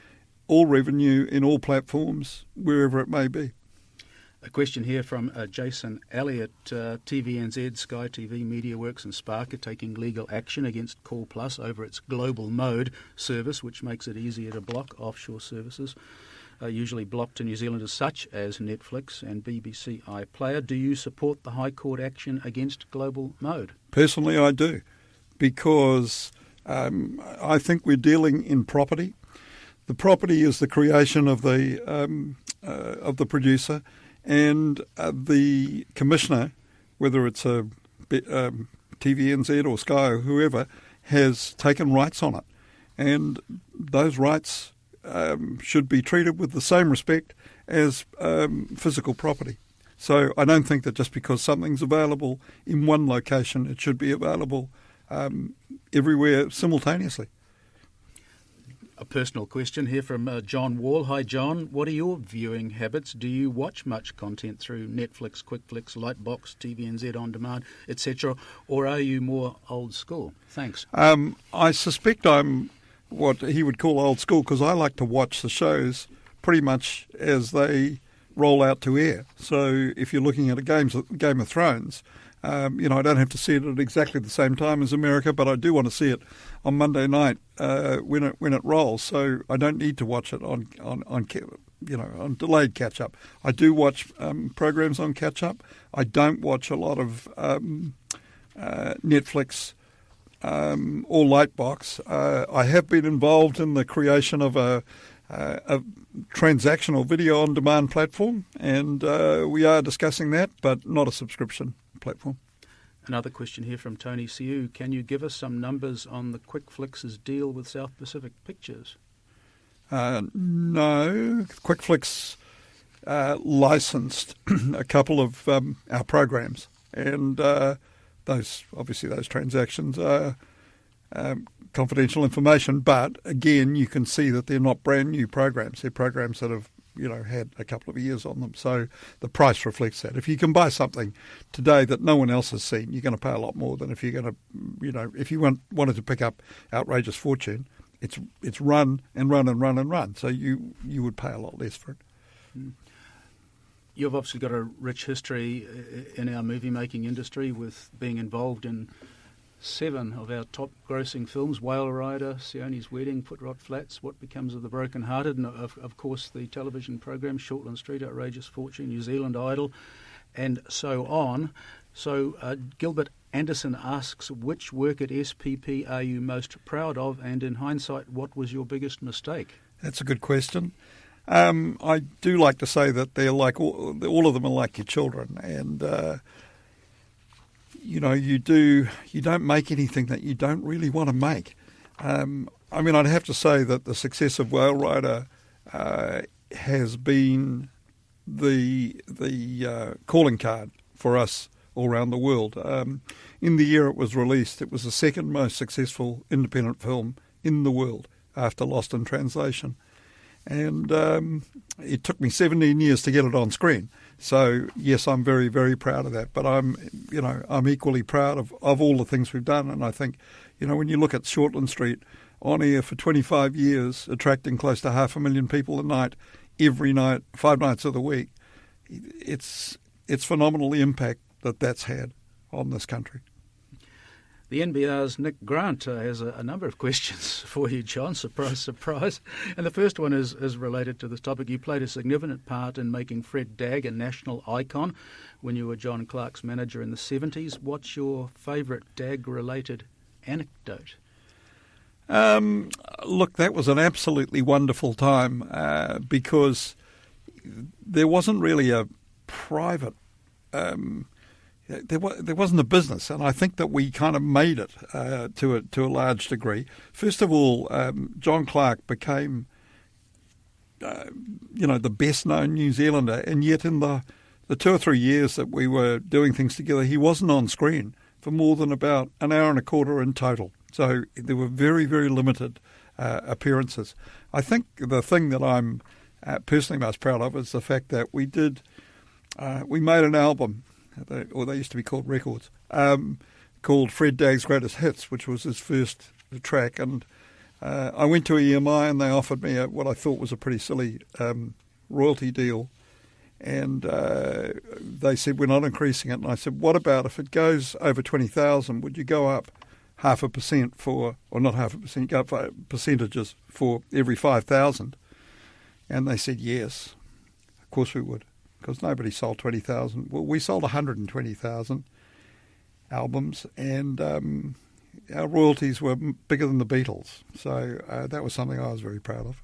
all revenue in all platforms, wherever it may be. A question here from Jason Elliott. TVNZ, Sky TV, MediaWorks and Spark are taking legal action against Call Plus over its global mode service, which makes it easier to block offshore services, usually blocked in New Zealand as such as Netflix and BBC iPlayer. Do you support the High Court action against global mode? Personally, I do, because I think we're dealing in property. The property is the creation of the producer, and the commissioner, whether it's a TVNZ or Sky or whoever, has taken rights on it, and those rights should be treated with the same respect as physical property. So I don't think that just because something's available in one location, it should be available everywhere simultaneously. A personal question here from John Wall. Hi, John. What are your viewing habits? Do you watch much content through Netflix, QuickFlix, Lightbox, TVNZ On Demand, etc., or are you more old school? Thanks. I suspect I'm what he would call old school because I like to watch the shows pretty much as they roll out to air. So if you're looking at a Game of Thrones, I don't have to see it at exactly the same time as America, but I do want to see it on Monday night when it rolls. So I don't need to watch it on delayed catch up. I do watch programs on catch up. I don't watch a lot of Netflix or Lightbox. I have been involved in the creation of a transactional video on demand platform, and we are discussing that, but not a subscription platform. Another question here from Tony Siu. Can you give us some numbers on the QuickFlix's deal with South Pacific Pictures? No. QuickFlix licensed a couple of our programs, and those transactions are confidential information, but again, you can see that they're not brand new programs. They're programs that have had a couple of years on them. So the price reflects that. If you can buy something today that no one else has seen, you're going to pay a lot more than if you're going to, if you wanted to pick up Outrageous Fortune, it's run and run and run and run. So you would pay a lot less for it. You've obviously got a rich history in our movie-making industry with being involved in 7 of our top-grossing films: Whale Rider, Sione's Wedding, Footrot Flats, What Becomes of the Broken Hearted, and of course the television programs Shortland Street, Outrageous Fortune, New Zealand Idol, and so on. So Gilbert Anderson asks, which work at SPP are you most proud of, and in hindsight, what was your biggest mistake? That's a good question. I do like to say that they're like all of them are like your children, and you don't make anything that you don't really want to make. I'd have to say that the success of Whale Rider has been the calling card for us all around the world. In the year it was released, it was the second most successful independent film in the world after Lost in Translation. And it took me 17 years to get it on screen. So yes, I'm very, very proud of that. But I'm equally proud of all the things we've done. And I think, when you look at Shortland Street on air for 25 years, attracting close to 500,000 people a night, every night, 5 nights of the week, it's phenomenal the impact that's had on this country. The NBR's Nick Grant has a number of questions for you, John. Surprise, surprise. And the first one is related to this topic. You played a significant part in making Fred Dagg a national icon when you were John Clark's manager in the 70s. What's your favourite Dagg-related anecdote? Look, that was an absolutely wonderful time because there wasn't really a private... There wasn't a business, and I think that we kind of made it to a large degree. First of all, John Clark became, the best-known New Zealander, and yet in the 2 or 3 years that we were doing things together, he wasn't on screen for more than about an hour and a quarter in total. So there were very, very limited appearances. I think the thing that I'm personally most proud of is the fact that we made an album, or they used to be called records, called Fred Dagg's Greatest Hits, which was his first track. And I went to EMI and they offered me what I thought was a pretty silly royalty deal. And they said, we're not increasing it. And I said, what about if it goes over 20,000, would you go up 0.5% for, or not 0.5%, go up percentages for every 5,000? And they said, yes, of course we would. Because nobody sold 20,000. Well, we sold 120,000 albums, and our royalties were bigger than the Beatles. So that was something I was very proud of.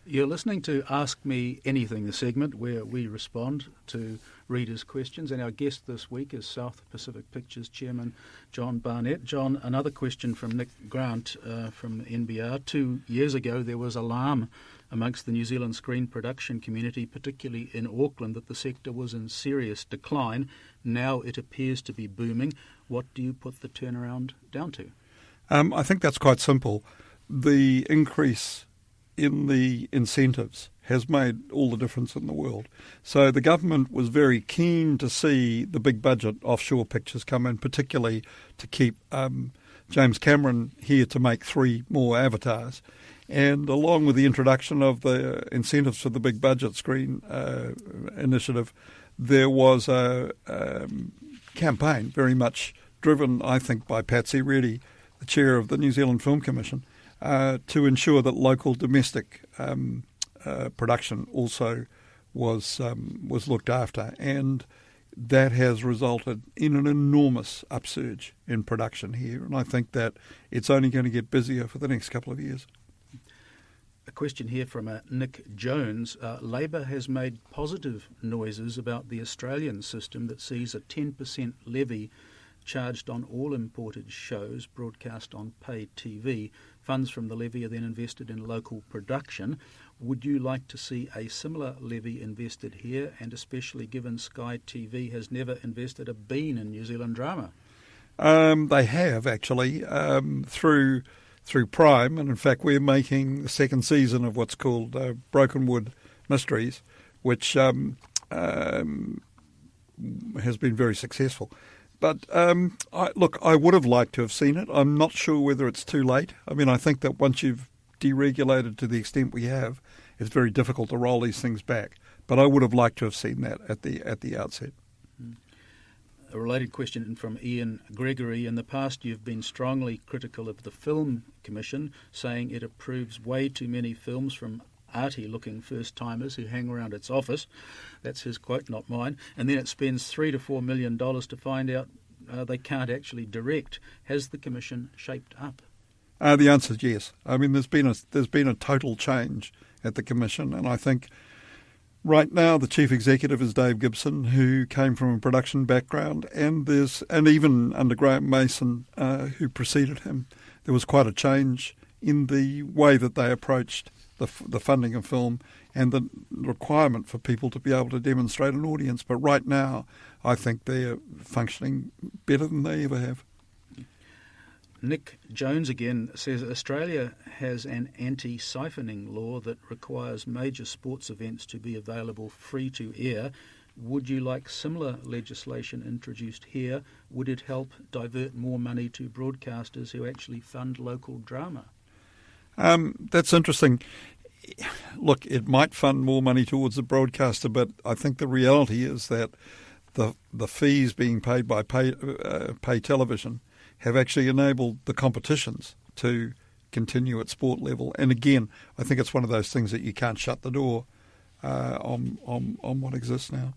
You're listening to Ask Me Anything, the segment where we respond to readers' questions, and our guest this week is South Pacific Pictures Chairman John Barnett. John, another question from Nick Grant from NBR. 2 years ago, there was alarm amongst the New Zealand screen production community, particularly in Auckland, that the sector was in serious decline. Now it appears to be booming. What do you put the turnaround down to? I think that's quite simple. The increase in the incentives has made all the difference in the world. So the government was very keen to see the big budget offshore pictures come in, particularly to keep James Cameron here to make 3 more Avatars. And along with the introduction of the incentives for the big budget screen initiative, there was a campaign very much driven, I think, by Patsy Reddy, the chair of the New Zealand Film Commission, to ensure that local domestic production also was looked after, and that has resulted in an enormous upsurge in production here, and I think that it's only going to get busier for the next couple of years. A question here from Nick Jones. Labor has made positive noises about the Australian system that sees a 10% levy charged on all imported shows broadcast on pay TV. Funds from the levy are then invested in local production. Would you like to see a similar levy invested here, and especially given Sky TV has never invested a bean in New Zealand drama? They have, actually, through Prime, and in fact we're making the second season of what's called Brokenwood Mysteries, which has been very successful. But I would have liked to have seen it. I'm not sure whether it's too late. I mean, I think that once you've deregulated to the extent we have, it's very difficult to roll these things back. But I would have liked to have seen that at the outset. A related question from Ian Gregory. In the past, you've been strongly critical of the Film Commission, saying it approves way too many films from arty-looking first-timers who hang around its office. That's his quote, not mine. And then it spends $3 to $4 million to find out they can't actually direct. Has the Commission shaped up? The answer is yes. I mean, there's been a total change at the Commission, and I think right now the chief executive is Dave Gibson, who came from a production background, and even under Graham Mason, who preceded him, there was quite a change in the way that they approached the funding of film and the requirement for people to be able to demonstrate an audience. But right now, I think they're functioning better than they ever have. Nick Jones again says Australia has an anti-siphoning law that requires major sports events to be available free to air. Would you like similar legislation introduced here? Would it help divert more money to broadcasters who actually fund local drama? That's interesting. Look, it might fund more money towards the broadcaster, but I think the reality is that the fees being paid by pay television have actually enabled the competitions to continue at sport level. And again, I think it's one of those things that you can't shut the door on what exists now.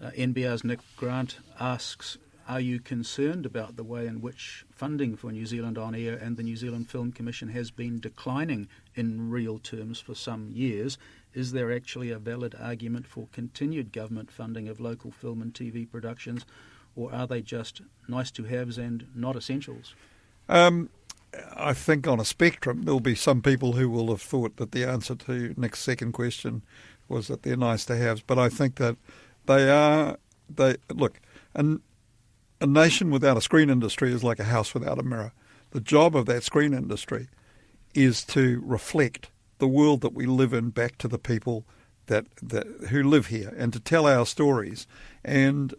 NBR's Nick Grant asks, are you concerned about the way in which funding for New Zealand On Air and the New Zealand Film Commission has been declining in real terms for some years? Is there actually a valid argument for continued government funding of local film and TV productions, or are they just nice-to-haves and not essentials? I think on a spectrum there'll be some people who will have thought that the answer to Nick's second question was that they're nice-to-haves, but I think that a nation without a screen industry is like a house without a mirror. The job of that screen industry is to reflect the world that we live in back to the people that who live here, and to tell our stories. And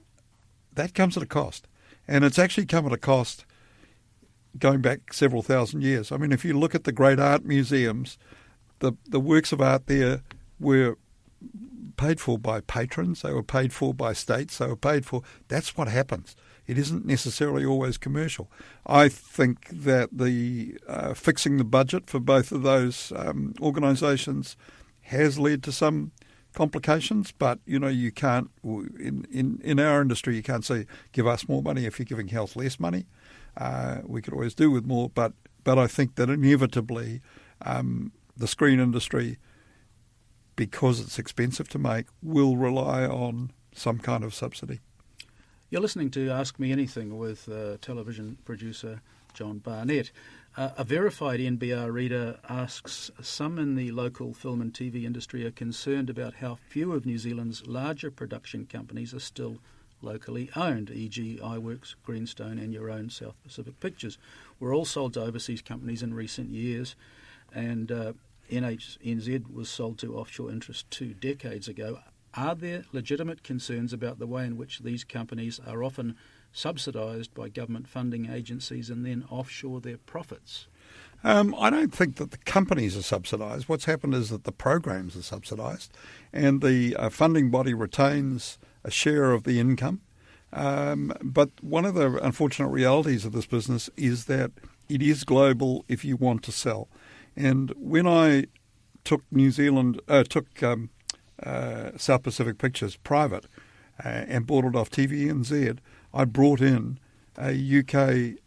that comes at a cost. And it's actually come at a cost going back several thousand years. I mean, if you look at the great art museums, the works of art there were paid for by patrons, they were paid for by states, they were paid for. That's what happens. It isn't necessarily always commercial. I think that the fixing the budget for both of those organisations has led to some complications, but you can't in our industry you can't say give us more money if you're giving health less money. We could always do with more, but I think that inevitably the screen industry, because it's expensive to make, will rely on some kind of subsidy. You're listening to Ask Me Anything with television producer John Barnett. A verified NBR reader asks, some in the local film and TV industry are concerned about how few of New Zealand's larger production companies are still locally owned, e.g. iWorks, Greenstone and your own South Pacific Pictures. Were all sold to overseas companies in recent years, and NHNZ was sold to offshore interests 2 decades ago. Are there legitimate concerns about the way in which these companies are often subsidised by government funding agencies and then offshore their profits? I don't think that the companies are subsidised. What's happened is that the programs are subsidised and the funding body retains a share of the income. But one of the unfortunate realities of this business is that it is global if you want to sell. And when I took South Pacific Pictures private and bought it off TVNZ, I brought in a UK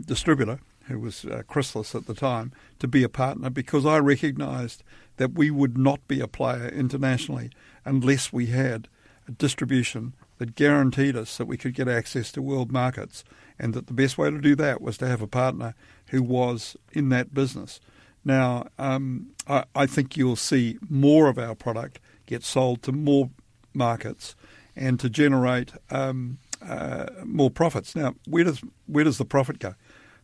distributor who was Chrysalis at the time to be a partner, because I recognised that we would not be a player internationally unless we had a distribution that guaranteed us that we could get access to world markets, and that the best way to do that was to have a partner who was in that business. Now, I think you'll see more of our product get sold to more markets and to generate more profits. Now, where does the profit go?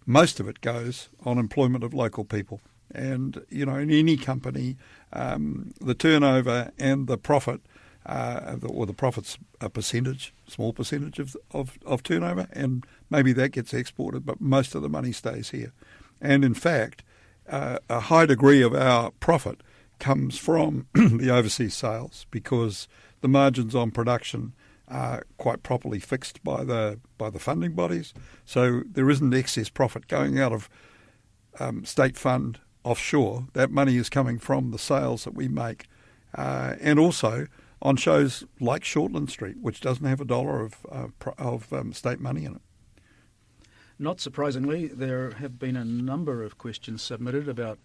Most of it goes on employment of local people. And, in any company, the turnover and the profit, or the profit's a percentage, small percentage of turnover, and maybe that gets exported, but most of the money stays here. And in fact, a high degree of our profit comes from the overseas sales, because the margins on production are quite properly fixed by the funding bodies. So there isn't excess profit going out of state fund offshore. That money is coming from the sales that we make, and also on shows like Shortland Street, which doesn't have $1 of state money in it. Not surprisingly, there have been a number of questions submitted about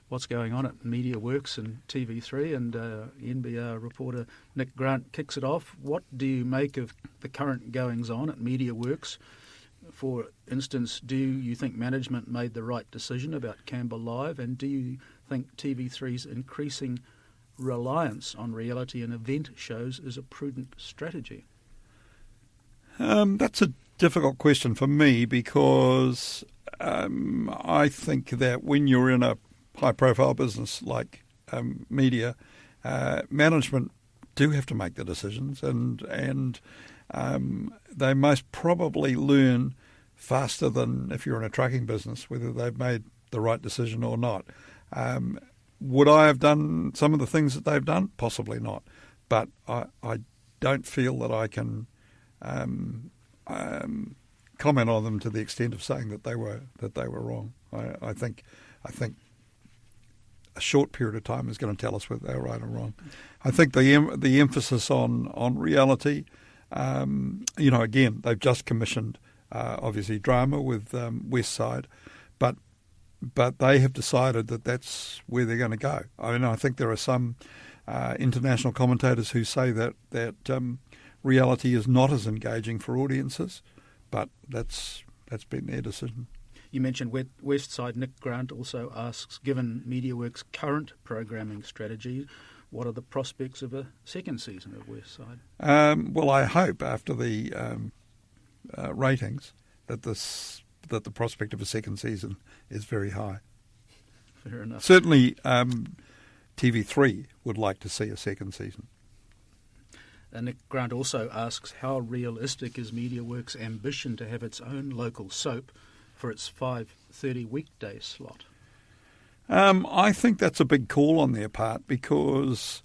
what's going on at MediaWorks and TV3, and NBR reporter Nick Grant kicks it off. What do you make of the current goings-on at MediaWorks? For instance, do you think management made the right decision about Campbell Live, and do you think TV3's increasing reliance on reality and event shows is a prudent strategy? That's a difficult question for me, because I think that when you're in a high-profile business like media, management do have to make the decisions, and they most probably learn faster than if you're in a trucking business whether they've made the right decision or not. Would I have done some of the things that they've done? Possibly not, but I don't feel that I can comment on them to the extent of saying that they were wrong. I think a short period of time is going to tell us whether they're right or wrong. I think the emphasis on reality, again, they've just commissioned obviously drama with West Side, but they have decided that that's where they're going to go. I mean, I think there are some international commentators who say that reality is not as engaging for audiences, but that's been their decision. You mentioned West Side. Nick Grant also asks, given MediaWorks' current programming strategy, what are the prospects of a second season of West Side? Well, I hope after the ratings that the prospect of a second season is very high. Fair enough. Certainly, TV3 would like to see a second season. Nick Grant also asks, how realistic is MediaWorks' ambition to have its own local soap for its 5:30 weekday slot? I think that's a big call on their part, because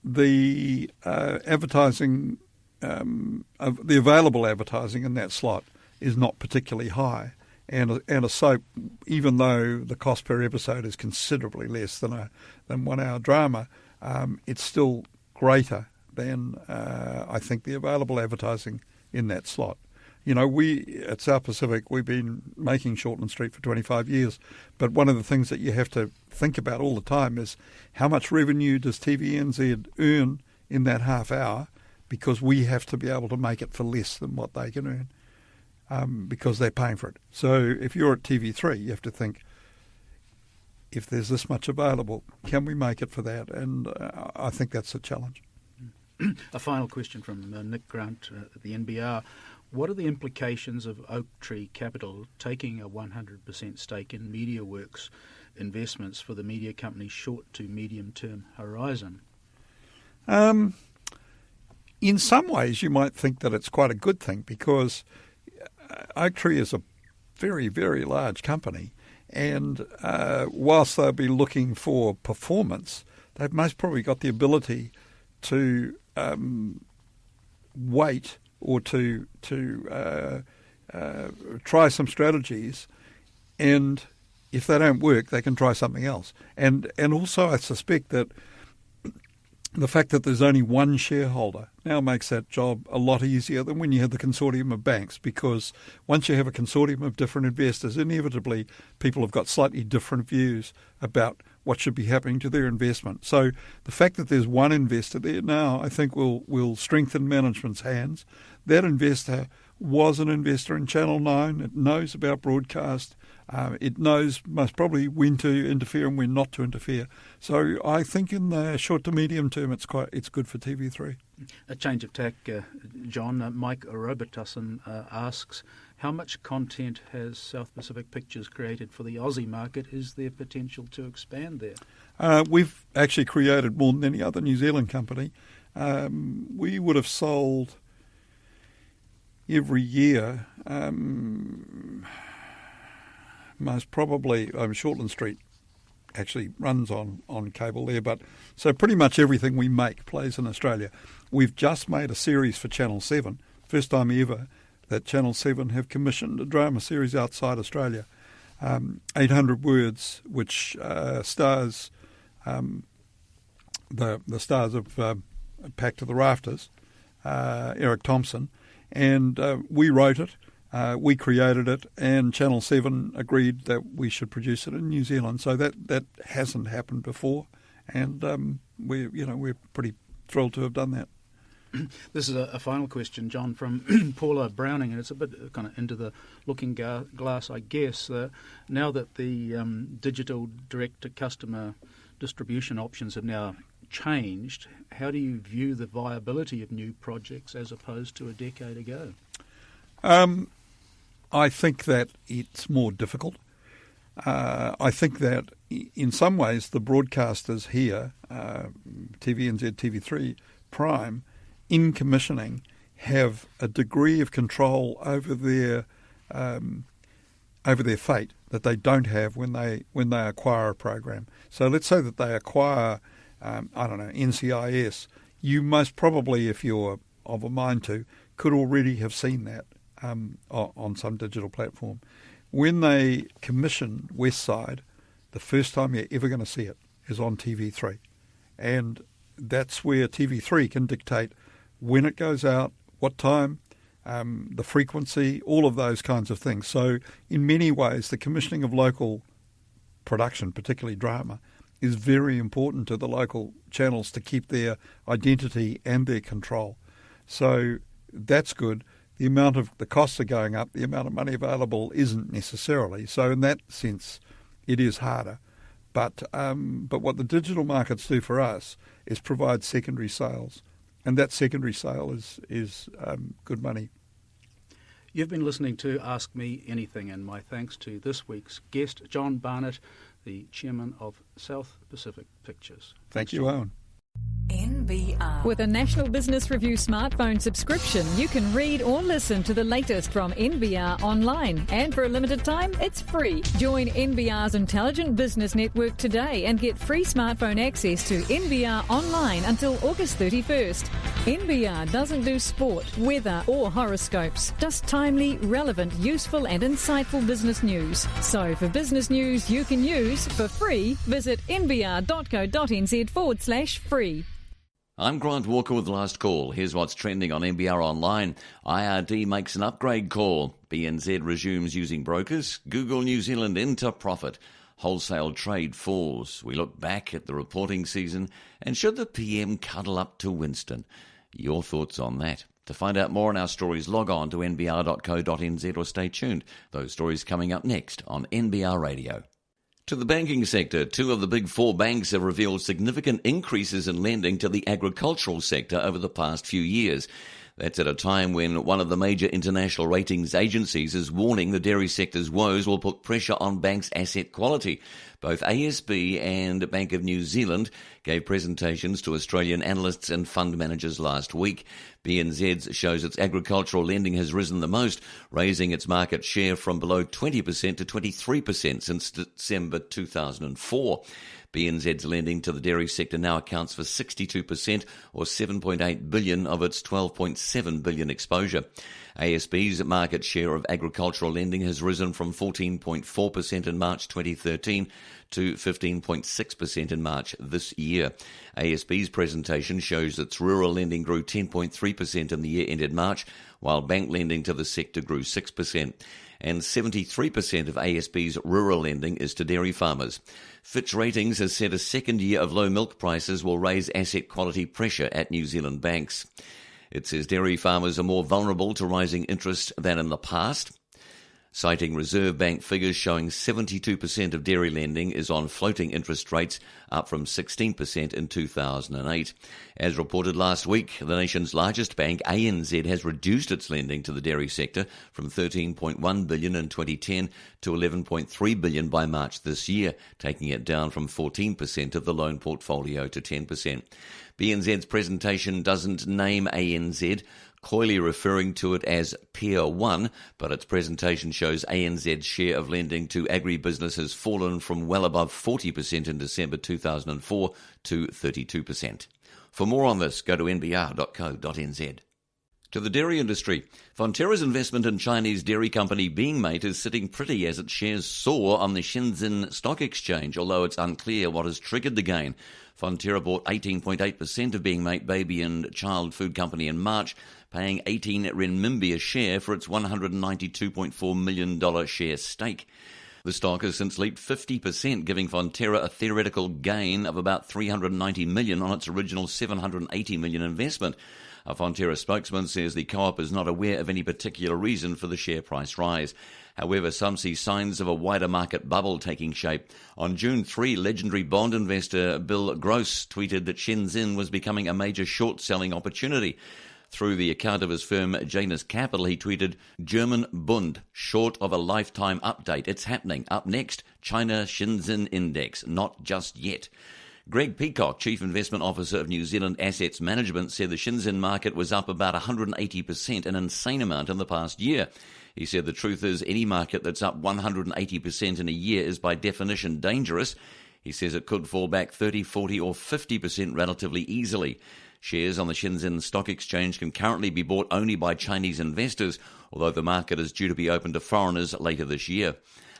the advertising, the available advertising in that slot is not particularly high, and a soap, even though the cost per episode is considerably less than 1 hour drama, it's still greater than I think the available advertising in that slot. We at South Pacific, we've been making Shortland Street for 25 years, but one of the things that you have to think about all the time is how much revenue does TVNZ earn in that half hour because we have to be able to make it for less than what they can earn because they're paying for it. So if you're at TV3, you have to think, if there's this much available, can we make it for that? And I think that's a challenge. A final question from Nick Grant at the NBR. What are the implications of Oak Tree Capital taking a 100% stake in MediaWorks investments for the media company's short to medium-term horizon? In some ways, you might think that it's quite a good thing because Oak Tree is a very, very large company. And whilst they'll be looking for performance, they've most probably got the ability to wait or to try some strategies, and if they don't work, they can try something else. And also, I suspect that the fact that there's only one shareholder now makes that job a lot easier than when you have the consortium of banks, because once you have a consortium of different investors, inevitably people have got slightly different views about what should be happening to their investment. So the fact that there's one investor there now, I think will strengthen management's hands. That investor was an investor in Channel 9. It knows about broadcast. It knows most probably when to interfere and when not to interfere. So I think in the short to medium term, it's good for TV3. A change of tack, John. Mike Robertussen asks, how much content has South Pacific Pictures created for the Aussie market? Is there potential to expand there? We've actually created more than any other New Zealand company. We would have sold every year, most probably, Shortland Street actually runs on cable there, but so pretty much everything we make plays in Australia. We've just made a series for Channel 7, first time ever that Channel 7 have commissioned a drama series outside Australia, 800 Words, which stars the stars of Packed to the Rafters, Eric Thompson, and we wrote it. We created it, and Channel 7 agreed that we should produce it in New Zealand. So that hasn't happened before, and we're pretty thrilled to have done that. This is a final question, John, from Paula Browning, and it's a bit kind of into the looking glass, I guess. Now that the digital direct-to-customer distribution options have now changed, how do you view the viability of new projects as opposed to a decade ago? I think that it's more difficult. I think that in some ways the broadcasters here, TVNZ, TV3, Prime, in commissioning, have a degree of control over their fate that they don't have when they acquire a program. So let's say that they acquire, NCIS. You most probably, if you're of a mind to, could already have seen that on some digital platform. When they commission West Side, the first time you're ever going to see it is on TV3. And that's where TV3 can dictate when it goes out, what time, the frequency, all of those kinds of things. So in many ways, the commissioning of local production, particularly drama, is very important to the local channels to keep their identity and their control. So that's good. The costs are going up, the amount of money available isn't necessarily. So in that sense, it is harder. But what the digital markets do for us is provide secondary sales. And that secondary sale is good money. You've been listening to Ask Me Anything, and my thanks to this week's guest, John Barnett, the chairman of South Pacific Pictures. Thank you, Owen. NBR. With a National Business Review smartphone subscription, you can read or listen to the latest from NBR online. And for a limited time, it's free. Join NBR's Intelligent Business Network today and get free smartphone access to NBR online until August 31st. NBR doesn't do sport, weather or horoscopes, just timely, relevant, useful and insightful business news. So for business news you can use for free, visit nbr.co.nz/free. I'm Grant Walker with Last Call. Here's what's trending on NBR Online. IRD makes an upgrade call. BNZ resumes using brokers. Google New Zealand into profit. Wholesale trade falls. We look back at the reporting season. And should the PM cuddle up to Winston? Your thoughts on that? To find out more on our stories, log on to nbr.co.nz or stay tuned. Those stories coming up next on NBR Radio. To the banking sector, 2 of the big 4 banks have revealed significant increases in lending to the agricultural sector over the past few years. That's at a time when one of the major international ratings agencies is warning the dairy sector's woes will put pressure on banks' asset quality. Both ASB and Bank of New Zealand gave presentations to Australian analysts and fund managers last week. BNZ shows its agricultural lending has risen the most, raising its market share from below 20% to 23% since December 2004. BNZ's lending to the dairy sector now accounts for 62% or $7.8 billion of its $12.7 billion exposure. ASB's market share of agricultural lending has risen from 14.4% in March 2013 to 15.6% in March this year. ASB's presentation shows its rural lending grew 10.3% in the year ended March, while bank lending to the sector grew 6%. And 73% of ASB's rural lending is to dairy farmers. Fitch Ratings has said a second year of low milk prices will raise asset quality pressure at New Zealand banks. It says dairy farmers are more vulnerable to rising interest than in the past, citing Reserve Bank figures showing 72% of dairy lending is on floating interest rates, up from 16% in 2008. As reported last week, the nation's largest bank, ANZ, has reduced its lending to the dairy sector from $13.1 billion in 2010 to $11.3 billion by March this year, taking it down from 14% of the loan portfolio to 10%. BNZ's presentation doesn't name ANZ, coyly referring to it as Peer 1, but its presentation shows ANZ's share of lending to agribusiness has fallen from well above 40% in December 2004 to 32%. For more on this, go to nbr.co.nz. To the dairy industry, Fonterra's investment in Chinese dairy company Beingmate is sitting pretty as its shares soar on the Shenzhen Stock Exchange, although it's unclear what has triggered the gain. Fonterra bought 18.8% of Beingmate baby and child food company in March, paying 18 renminbi a share for its $192.4 million share stake. The stock has since leaped 50%, giving Fonterra a theoretical gain of about $390 million on its original $780 million investment. A Fonterra spokesman says the co-op is not aware of any particular reason for the share price rise. However, some see signs of a wider market bubble taking shape. On June 3, legendary bond investor Bill Gross tweeted that Shenzhen was becoming a major short-selling opportunity. Through the account of his firm Janus Capital, he tweeted, "German Bund, short of a lifetime update. It's happening. Up next, China Shenzhen Index. Not just yet." Greg Peacock, Chief Investment Officer of New Zealand Assets Management, said the Shenzhen market was up about 180%, an insane amount in the past year. He said the truth is any market that's up 180% in a year is by definition dangerous. He says it could fall back 30, 40 or 50% relatively easily. Shares on the Shenzhen Stock Exchange can currently be bought only by Chinese investors, although the market is due to be open to foreigners later this year.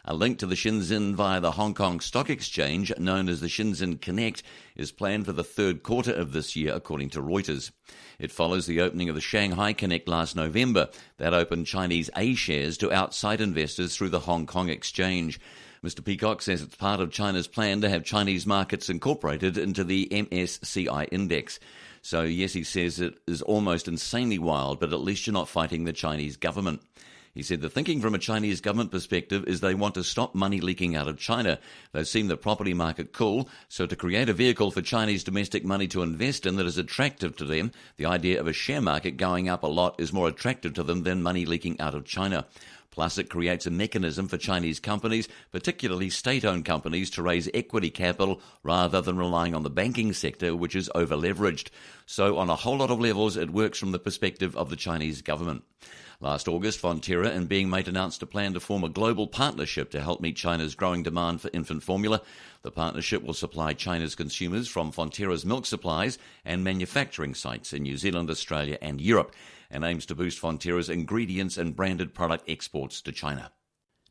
A link to the Shenzhen via the Hong Kong Stock Exchange, known as the Shenzhen Connect, is planned for the third quarter of this year, according to Reuters. It follows the opening of the Shanghai Connect last November. That opened Chinese A shares to outside investors through the Hong Kong Exchange. Mr. Peacock says it's part of China's plan to have Chinese markets incorporated into the MSCI index. So, yes, he says it is almost insanely wild, but at least you're not fighting the Chinese government. He said the thinking from a Chinese government perspective is they want to stop money leaking out of China. They've seen the property market cool, so to create a vehicle for Chinese domestic money to invest in that is attractive to them, the idea of a share market going up a lot is more attractive to them than money leaking out of China. Plus, it creates a mechanism for Chinese companies, particularly state-owned companies, to raise equity capital rather than relying on the banking sector, which is over-leveraged. So on a whole lot of levels, it works from the perspective of the Chinese government. Last August, Fonterra and Beingmate announced a plan to form a global partnership to help meet China's growing demand for infant formula. The partnership will supply China's consumers from Fonterra's milk supplies and manufacturing sites in New Zealand, Australia and Europe, and aims to boost Fonterra's ingredients and branded product exports to China.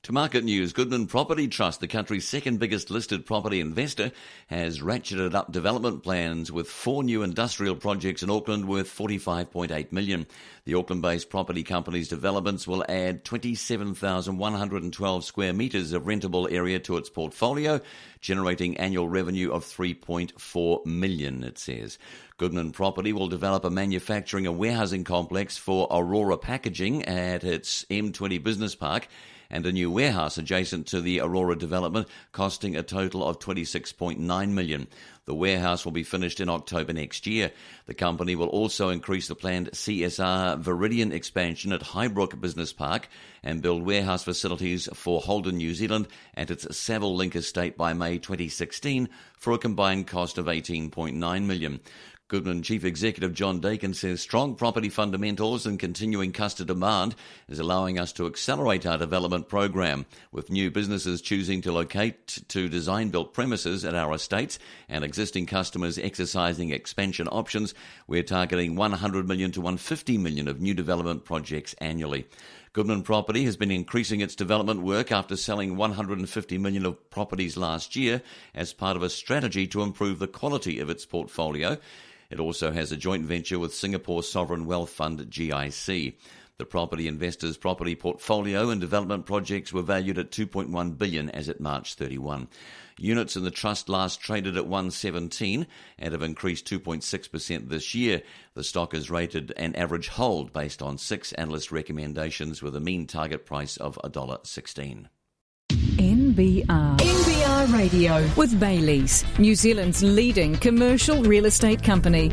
To market news, Goodman Property Trust, the country's second biggest listed property investor, has ratcheted up development plans with 4 new industrial projects in Auckland worth $45.8 million. The Auckland-based property company's developments will add 27,112 square metres of rentable area to its portfolio, generating annual revenue of $3.4 million, it says. Goodman Property will develop a manufacturing and warehousing complex for Aurora Packaging at its M20 Business Park, and a new warehouse adjacent to the Aurora development, costing a total of $26.9 million. The warehouse will be finished in October next year. The company will also increase the planned CSR Viridian expansion at Highbrook Business Park and build warehouse facilities for Holden, New Zealand at its Saville Link estate by May 2016 for a combined cost of $18.9 million. Goodman Chief Executive John Dakin says strong property fundamentals and continuing customer demand is allowing us to accelerate our development program. With new businesses choosing to locate to design-built premises at our estates and existing customers exercising expansion options, we're targeting $100 million to $150 million of new development projects annually. Goodman Property has been increasing its development work after selling $150 million of properties last year as part of a strategy to improve the quality of its portfolio. It also has a joint venture with Singapore Sovereign Wealth Fund, GIC. The property investor's property portfolio and development projects were valued at $2.1 billion as at March 31. Units in the trust last traded at $117 and have increased 2.6% this year. The stock is rated an average hold based on 6 analyst recommendations with a mean target price of $1.16. NBR Radio with Bayleys, New Zealand's leading commercial real estate company.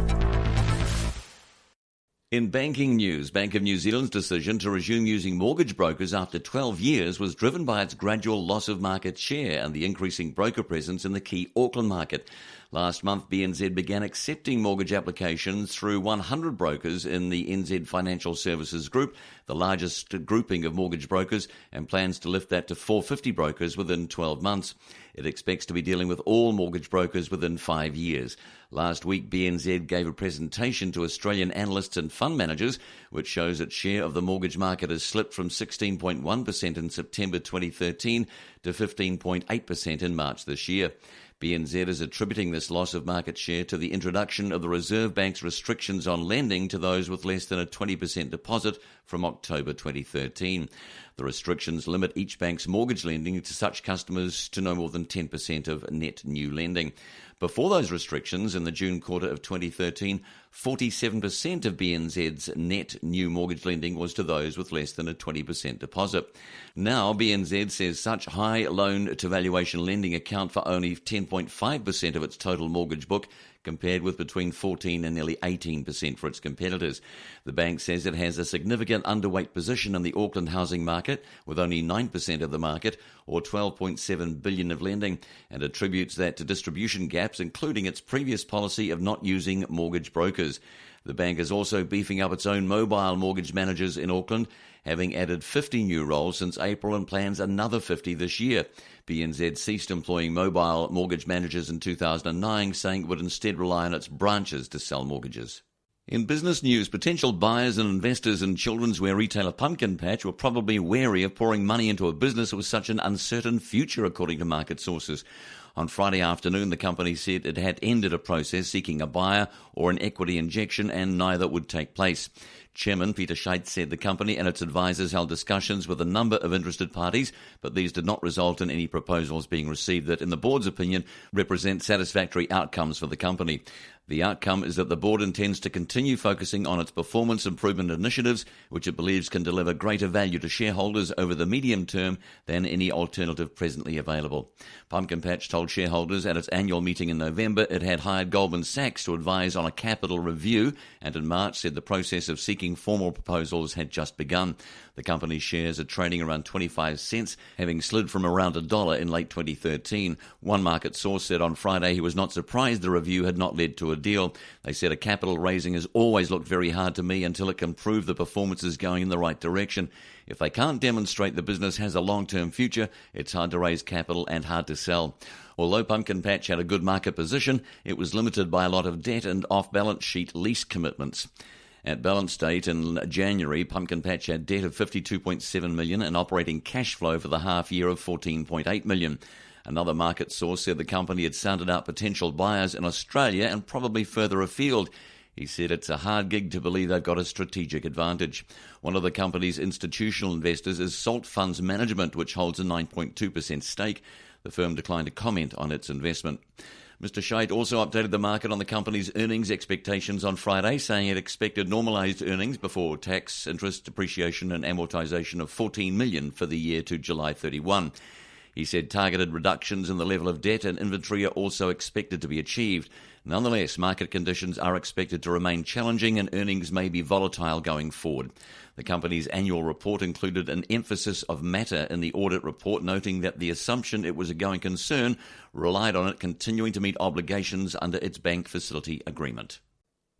In banking news, Bank of New Zealand's decision to resume using mortgage brokers after 12 years was driven by its gradual loss of market share and the increasing broker presence in the key Auckland market. Last month, BNZ began accepting mortgage applications through 100 brokers in the NZ Financial Services Group, the largest grouping of mortgage brokers, and plans to lift that to 450 brokers within 12 months. It expects to be dealing with all mortgage brokers within 5 years. Last week, BNZ gave a presentation to Australian analysts and fund managers, which shows its share of the mortgage market has slipped from 16.1% in September 2013 to 15.8% in March this year. BNZ is attributing this loss of market share to the introduction of the Reserve Bank's restrictions on lending to those with less than a 20% deposit from October 2013. The restrictions limit each bank's mortgage lending to such customers to no more than 10% of net new lending. Before those restrictions, in the June quarter of 2013, 47% of BNZ's net new mortgage lending was to those with less than a 20% deposit. Now, BNZ says such high loan-to-valuation lending account for only 10.5% of its total mortgage book, compared with between 14 and nearly 18% for its competitors. The bank says it has a significant underweight position in the Auckland housing market, with only 9% of the market, or $12.7 billion of lending, and attributes that to distribution gaps, including its previous policy of not using mortgage brokers. The bank is also beefing up its own mobile mortgage managers in Auckland, having added 50 new roles since April and plans another 50 this year. BNZ ceased employing mobile mortgage managers in 2009, saying it would instead rely on its branches to sell mortgages. In business news, potential buyers and investors in children's wear retailer Pumpkin Patch were probably wary of pouring money into a business with such an uncertain future, according to market sources. On Friday afternoon, the company said it had ended a process seeking a buyer or an equity injection, and neither would take place. Chairman Peter Scheidt said the company and its advisors held discussions with a number of interested parties, but these did not result in any proposals being received that, in the board's opinion, represent satisfactory outcomes for the company. The outcome is that the board intends to continue focusing on its performance improvement initiatives, which it believes can deliver greater value to shareholders over the medium term than any alternative presently available. Pumpkin Patch told shareholders at its annual meeting in November it had hired Goldman Sachs to advise on a capital review, and in March said the process of seeking formal proposals had just begun. The company's shares are trading around 25 cents, having slid from around $1 in late 2013. One market source said on Friday he was not surprised the review had not led to a deal. They said a capital raising has always looked very hard to me until it can prove the performance is going in the right direction. If they can't demonstrate the business has a long-term future, it's hard to raise capital and hard to sell. Although Pumpkin Patch had a good market position, it was limited by a lot of debt and off-balance sheet lease commitments. At balance date in January, Pumpkin Patch had debt of $52.7 million and operating cash flow for the half year of $14.8 million. Another market source said the company had sounded out potential buyers in Australia and probably further afield. He said it's a hard gig to believe they've got a strategic advantage. One of the company's institutional investors is Salt Funds Management, which holds a 9.2% stake. The firm declined to comment on its investment. Mr. Scheidt also updated the market on the company's earnings expectations on Friday, saying it expected normalised earnings before tax, interest, depreciation and amortisation of $14 million for the year to July 31. He said targeted reductions in the level of debt and inventory are also expected to be achieved. Nonetheless, market conditions are expected to remain challenging and earnings may be volatile going forward. The company's annual report included an emphasis of matter in the audit report, noting that the assumption it was a going concern relied on it continuing to meet obligations under its bank facility agreement.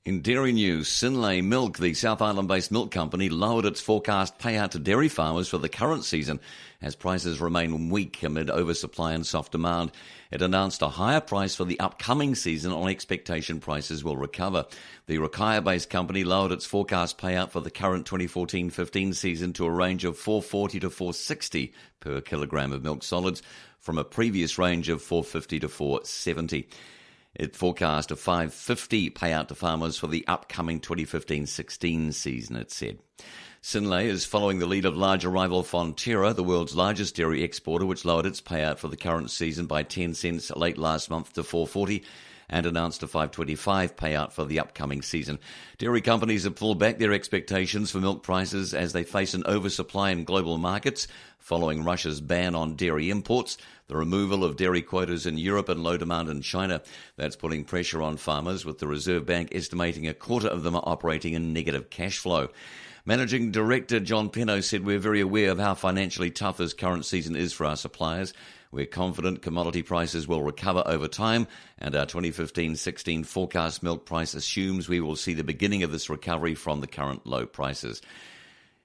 In dairy news, Synlait Milk, the South Island-based milk company, lowered its forecast payout to dairy farmers for the current season as prices remain weak amid oversupply and soft demand. It announced a higher price for the upcoming season on expectation prices will recover. The Rakaia-based company lowered its forecast payout for the current 2014-15 season to a range of $4.40 to $4.60 per kilogram of milk solids from a previous range of $4.50 to $4.70. It forecast a $5.50 payout to farmers for the upcoming 2015-16 season, it said. Synlait is following the lead of larger rival Fonterra, the world's largest dairy exporter, which lowered its payout for the current season by 10 cents late last month to $4.40 and announced a $5.25 payout for the upcoming season. Dairy companies have pulled back their expectations for milk prices as they face an oversupply in global markets following Russia's ban on dairy imports, the removal of dairy quotas in Europe and low demand in China. That's putting pressure on farmers, with the Reserve Bank estimating a quarter of them are operating in negative cash flow. Managing Director John Penno said, "We're very aware of how financially tough this current season is for our suppliers. We're confident commodity prices will recover over time, and our 2015-16 forecast milk price assumes we will see the beginning of this recovery from the current low prices."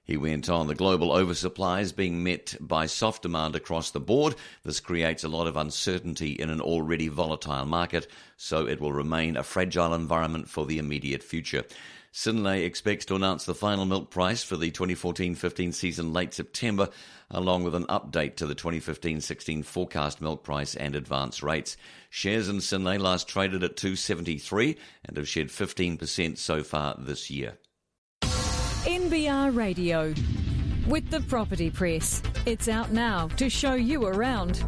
He went on, "The global oversupply is being met by soft demand across the board. This creates a lot of uncertainty in an already volatile market, so it will remain a fragile environment for the immediate future." Synlait expects to announce the final milk price for the 2014-15 season late September, along with an update to the 2015-16 forecast milk price and advance rates. Shares in Synlait last traded at $2.73 and have shed 15% so far this year. NBR Radio with the Property Press. It's out now to show you around.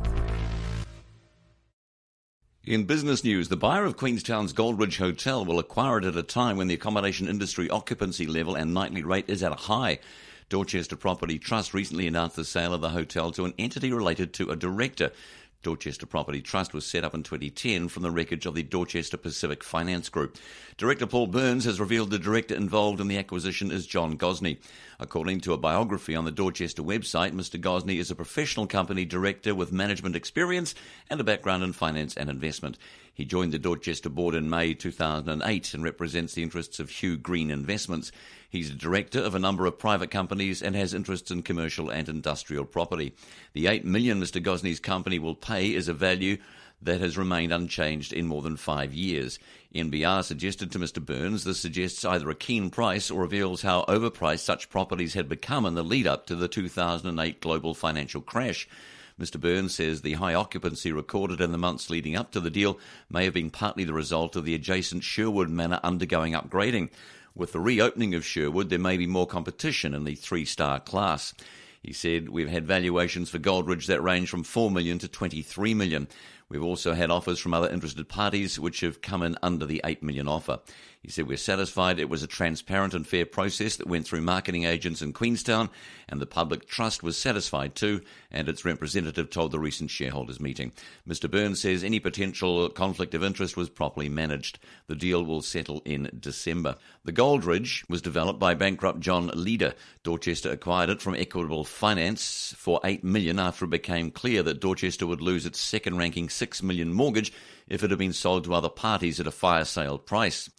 In business news, the buyer of Queenstown's Goldridge Hotel will acquire it at a time when the accommodation industry occupancy level and nightly rate is at a high. Dorchester Property Trust recently announced the sale of the hotel to an entity related to a director. Dorchester Property Trust was set up in 2010 from the wreckage of the Dorchester Pacific Finance Group. Director Paul Burns has revealed the director involved in the acquisition is John Gosney. According to a biography on the Dorchester website, Mr. Gosney is a professional company director with management experience and a background in finance and investment. He joined the Dorchester board in May 2008 and represents the interests of Hugh Green Investments. He's a director of a number of private companies and has interests in commercial and industrial property. The $8 million Mr. Gosney's company will pay is a value that has remained unchanged in more than 5 years. NBR suggested to Mr. Burns this suggests either a keen price or reveals how overpriced such properties had become in the lead-up to the 2008 global financial crash. Mr. Burns says the high occupancy recorded in the months leading up to the deal may have been partly the result of the adjacent Sherwood Manor undergoing upgrading. With the reopening of Sherwood, there may be more competition in the 3-star class. He said, "We've had valuations for Goldridge that range from $4 million to $23 million. We've also had offers from other interested parties which have come in under the $8 million offer." He said, "We're satisfied it was a transparent and fair process that went through marketing agents in Queenstown, and the public trust was satisfied too," and its representative told the recent shareholders meeting. Mr. Burns says any potential conflict of interest was properly managed. The deal will settle in December. The Goldridge was developed by bankrupt John Leader. Dorchester acquired it from Equitable Finance for $8 million after it became clear that Dorchester would lose its second-ranking $6 million mortgage if it had been sold to other parties at a fire sale price.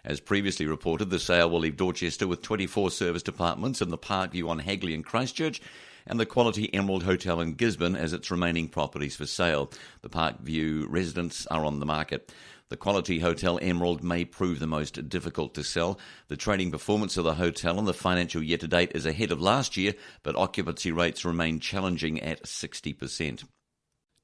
As previously reported, the sale will leave Dorchester with 24 service departments in the Parkview on Hagley in Christchurch and the Quality Emerald Hotel in Gisborne as its remaining properties for sale. The Parkview residents are on the market. The quality hotel Emerald may prove the most difficult to sell. The trading performance of the hotel in the financial year to date is ahead of last year, but occupancy rates remain challenging at 60%.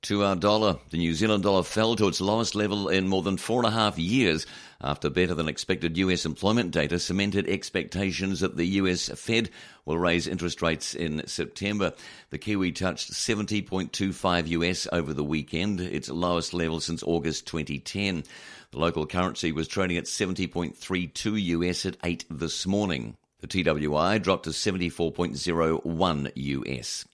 To our dollar, the New Zealand dollar fell to its lowest level in more than 4.5 years after better-than-expected US employment data cemented expectations that the US Fed will raise interest rates in September. The Kiwi touched 70.25 US over the weekend, its lowest level since August 2010. The local currency was trading at 70.32 US at 8 this morning. The TWI dropped to 74.01 US.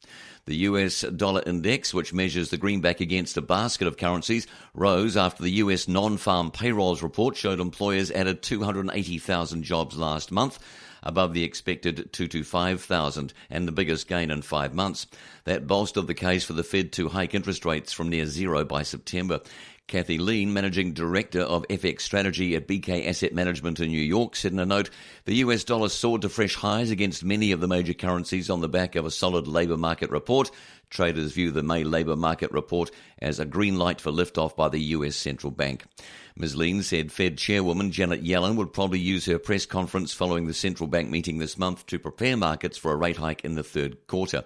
The US dollar index, which measures the greenback against a basket of currencies, rose after the US non-farm payrolls report showed employers added 280,000 jobs last month, above the expected 225,000 and the biggest gain in 5 months. That bolstered the case for the Fed to hike interest rates from near zero by September. Kathy Lean, Managing Director of FX Strategy at BK Asset Management in New York, said in a note, the US dollar soared to fresh highs against many of the major currencies on the back of a solid labour market report. Traders view the May labour market report as a green light for liftoff by the US Central Bank. Ms. Lean said Fed Chairwoman Janet Yellen would probably use her press conference following the central bank meeting this month to prepare markets for a rate hike in the third quarter.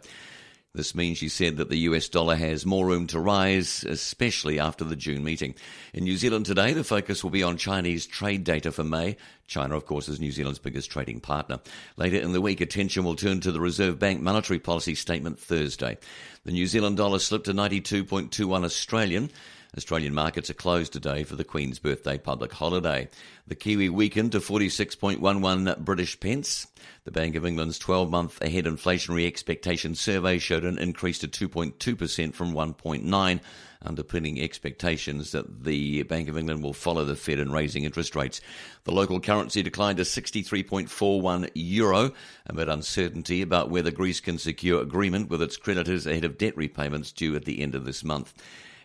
This means, she said, that the US dollar has more room to rise, especially after the June meeting. In New Zealand today, the focus will be on Chinese trade data for May. China, of course, is New Zealand's biggest trading partner. Later in the week, attention will turn to the Reserve Bank monetary policy statement Thursday. The New Zealand dollar slipped to 92.21 Australian. Australian markets are closed today for the Queen's birthday public holiday. The Kiwi weakened to 46.11 British pence. The Bank of England's 12-month ahead inflationary expectation survey showed an increase to 2.2% from 1.9%, underpinning expectations that the Bank of England will follow the Fed in raising interest rates. The local currency declined to 63.41 euro, amid uncertainty about whether Greece can secure agreement with its creditors ahead of debt repayments due at the end of this month.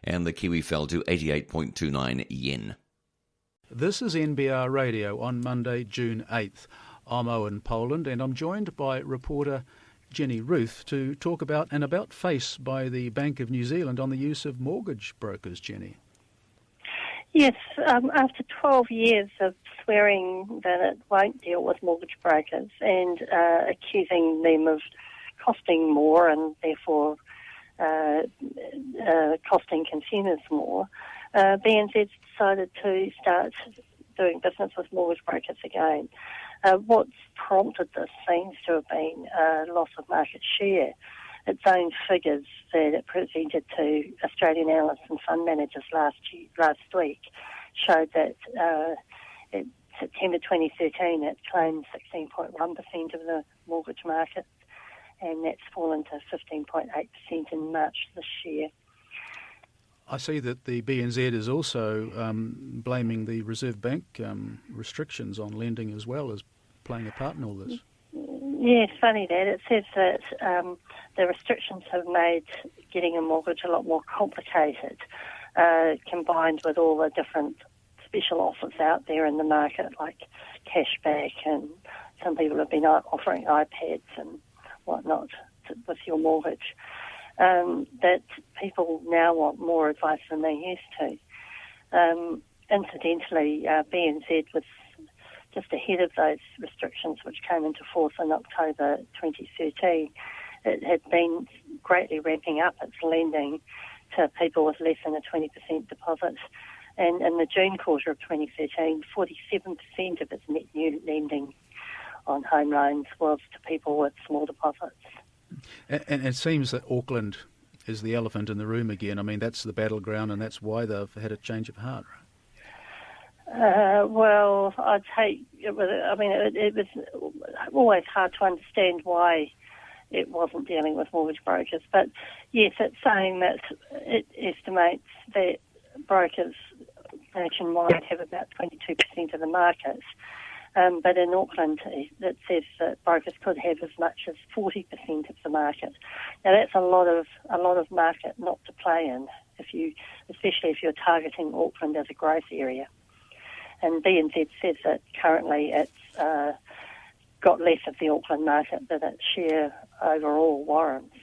And the Kiwi fell to 88.29 yen. This is NBR Radio on Monday, June 8th. I'm Owen Poland, and I'm joined by reporter Jenny Ruth to talk about an about-face by the Bank of New Zealand on the use of mortgage brokers. Jenny. Yes, after 12 years of swearing that it won't deal with mortgage brokers and accusing them of costing more and therefore costing consumers more, BNZ decided to start doing business with mortgage brokers again. What's prompted this seems to have been loss of market share. Its own figures that it presented to Australian analysts and fund managers last week showed that in September 2013 it claimed 16.1% of the mortgage market, and that's fallen to 15.8% in March this year. I see that the BNZ is also blaming the Reserve Bank restrictions on lending as well as playing a part in all this. Yeah, it's funny that. It says that the restrictions have made getting a mortgage a lot more complicated, combined with all the different special offers out there in the market, like cashback, and some people have been offering iPads and whatnot with your mortgage, that people now want more advice than they used to. Incidentally, BNZ was just ahead of those restrictions which came into force in October 2013. It had been greatly ramping up its lending to people with less than a 20% deposit. And in the June quarter of 2013, 47% of its net new lending on home loans was to people with small deposits. And it seems that Auckland is the elephant in the room again. I mean, that's the battleground, and that's why they've had a change of heart, right? Well, I'd say it was always hard to understand why it wasn't dealing with mortgage brokers. But yes, it's saying that it estimates that brokers nationwide have about 22% of the market. But in Auckland, it says that brokers could have as much as 40% of the market. Now that's a lot of market not to play in, especially if you're targeting Auckland as a growth area. And BNZ says that currently it's got less of the Auckland market than its share overall warrants.